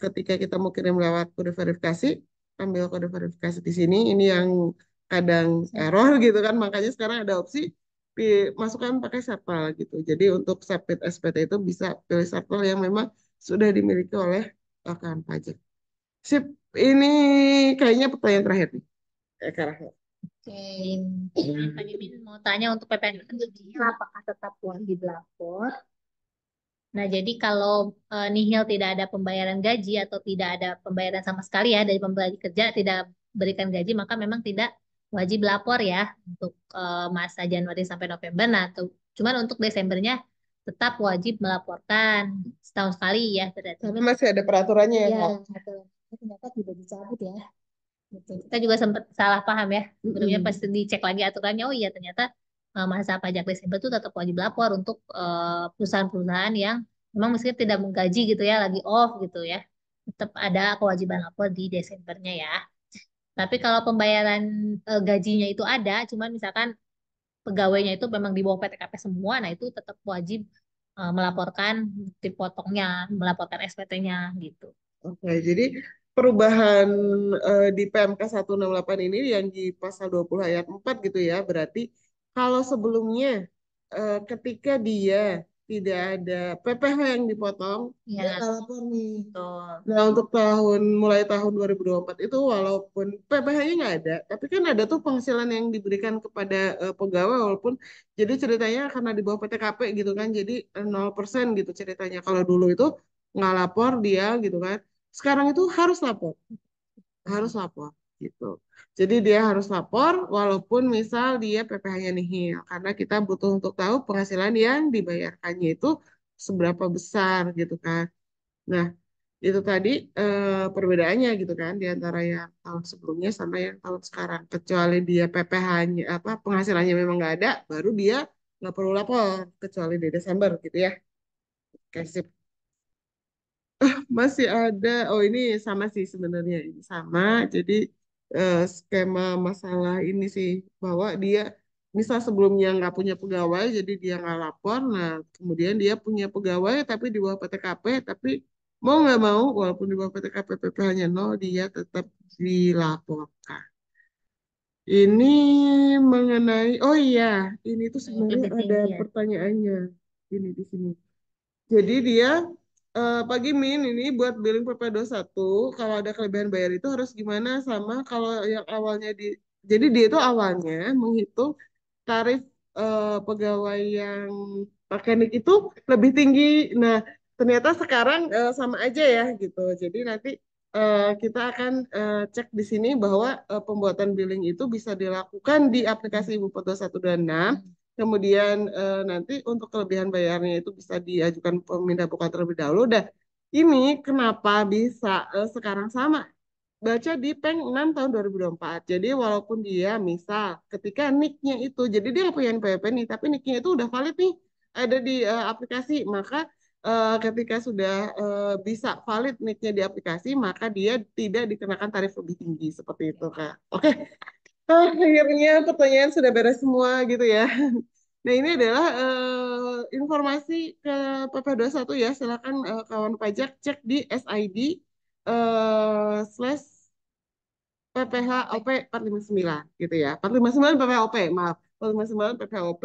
ketika kita mau kirim lewat kode verifikasi, ambil kode verifikasi di sini. Ini yang kadang error gitu kan, makanya sekarang ada opsi masukkan pakai satpal gitu. Jadi untuk Sapit SPT itu bisa pilih satpal yang memang sudah dimiliki oleh rekan pajak. Sip, ini kayaknya pertanyaan terakhir nih. Kak Rahel. Oke, Pak Jimin mau tanya untuk PPN apakah tetap wajib lapor? Nah, jadi kalau nihil tidak ada pembayaran gaji atau tidak ada pembayaran sama sekali ya dari pemberi kerja tidak berikan gaji, maka memang tidak wajib lapor ya untuk masa Januari sampai November. Nah, cuman untuk Desembernya tetap wajib melaporkan setahun sekali ya berarti. Karena masih ada peraturannya ya, Ya, Kak. betul. Ternyata tidak dicabut ya. Betul. Kita juga sempat salah paham ya. Sebelumnya pas Mm-mm. dicek lagi aturannya, oh iya ternyata masa pajak Desember itu tetap wajib lapor untuk perusahaan-perusahaan yang memang mestinya tidak menggaji gitu ya, lagi off gitu ya. Tetap ada kewajiban lapor di Desembernya ya. Tapi kalau pembayaran gajinya itu ada, cuman misalkan pegawainya itu memang di bawah PTKP semua, nah itu tetap wajib melaporkan dipotongnya, melaporkan SPT-nya gitu. Oke, jadi perubahan di PMK 168 ini yang di pasal 20 ayat 4 gitu ya, berarti kalau sebelumnya ketika dia tidak ada PPh yang dipotong, dia Ya, nggak lapor nih. betul. Nah, untuk mulai tahun 2024 itu walaupun PPh-nya nggak ada, tapi kan ada tuh penghasilan yang diberikan kepada pegawai walaupun jadi ceritanya karena di bawah PTKP gitu kan, jadi 0% gitu ceritanya. Kalau dulu itu nggak lapor dia gitu kan. Sekarang itu harus lapor gitu. Jadi dia harus lapor walaupun misal dia PPh-nya nihil karena kita butuh untuk tahu penghasilan yang dibayarkannya itu seberapa besar gitu kan. Nah, itu tadi perbedaannya gitu kan di antara yang tahun sebelumnya sama yang tahun sekarang. Kecuali dia PPh-nya apa penghasilannya memang nggak ada, baru dia nggak perlu lapor kecuali di Desember gitu ya. Oke, sip. Masih ada, oh ini sama sih sebenarnya ini sama. Jadi skema masalah ini sih bahwa dia misal sebelumnya nggak punya pegawai, jadi dia nggak lapor. Nah, kemudian dia punya pegawai tapi di bawah PTKP, tapi mau nggak mau walaupun di bawah PTKP PPh-nya nol, dia tetap dilaporkan. Ini mengenai, oh iya, ini tuh sebenarnya Lebih ada tinggi ya. pertanyaannya ini di sini. Jadi dia pagi Min ini buat billing PP 21 kalau ada kelebihan bayar itu harus gimana sama kalau yang awalnya jadi dia itu awalnya menghitung tarif pegawai yang pakai NIK itu lebih tinggi. Nah, ternyata sekarang sama aja ya gitu. Jadi nanti kita akan cek di sini bahwa pembuatan billing itu bisa dilakukan di aplikasi Ibu Foto 126. Kemudian nanti untuk kelebihan bayarnya itu bisa diajukan pemindah buka terlebih dahulu. Dah, ini kenapa bisa sekarang sama? Baca di Peng 6 tahun 2024. Jadi walaupun dia misal ketika nicknya itu, jadi dia nggak punya NPWP nih, tapi nicknya itu udah valid nih, ada di aplikasi, maka ketika sudah bisa valid nicknya di aplikasi, maka dia tidak dikenakan tarif lebih tinggi seperti itu, Kak. Oke, akhirnya pertanyaan sudah beres semua gitu ya. Nah, ini adalah informasi ke PP 21 ya. Silakan kawan pajak cek di SID slash PPH OP 459 gitu ya. 459 PPHOP, maaf. 459 PPHOP.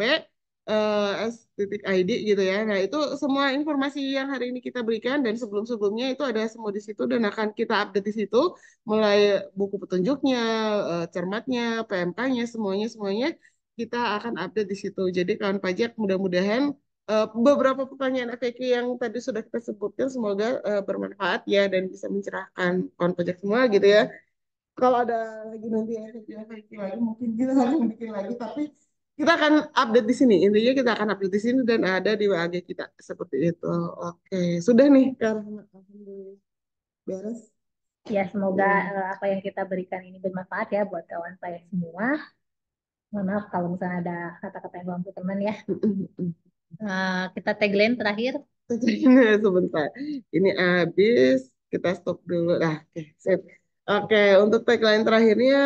s.id gitu ya. Nah, itu semua informasi yang hari ini kita berikan dan sebelum-sebelumnya itu ada semua di situ dan akan kita update di situ mulai buku petunjuknya, cermatnya, PMK-nya, semuanya kita akan update di situ. Jadi kawan pajak mudah-mudahan beberapa pertanyaan FAQ yang tadi sudah kita sebutkan semoga bermanfaat ya dan bisa mencerahkan kawan pajak semua gitu ya. Kalau ada lagi nanti FAQ lagi mungkin kita akan bikin lagi tapi kita akan update di sini. Intinya kita akan update di sini dan ada di WAG kita seperti itu. Oke, sudah nih karena alhamdulillah beres. Ya, semoga Ya. apa yang kita berikan ini bermanfaat ya buat kawan saya semua. Mohon maaf kalau misalnya ada kata-kata yang kurang berkenan ya. Kita tagline terakhir. Sebentar. Ini habis, kita stop dulu. Nah, oke, sip. Oke, untuk tagline terakhirnya,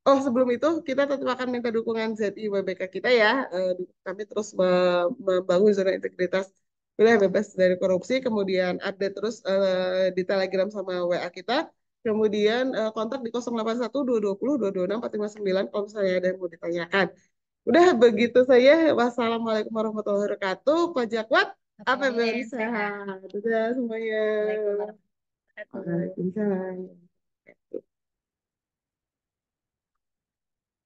oh sebelum itu kita tetap akan minta dukungan ZIWBK kita ya. Kami terus membangun zona integritas wilayah bebas dari korupsi, kemudian update terus di Telegram sama WA kita. Kemudian kontak di 081 220 226 459 kalau misalnya ada yang mau ditanyakan. Udah begitu saya. Wassalamualaikum warahmatullahi wabarakatuh. Pak Jakwat, apa Oke, yang sehat. sehat? Dadah semuanya. Assalamualaikum warahmatullahi wabarakatuh. Waalaikumsalam.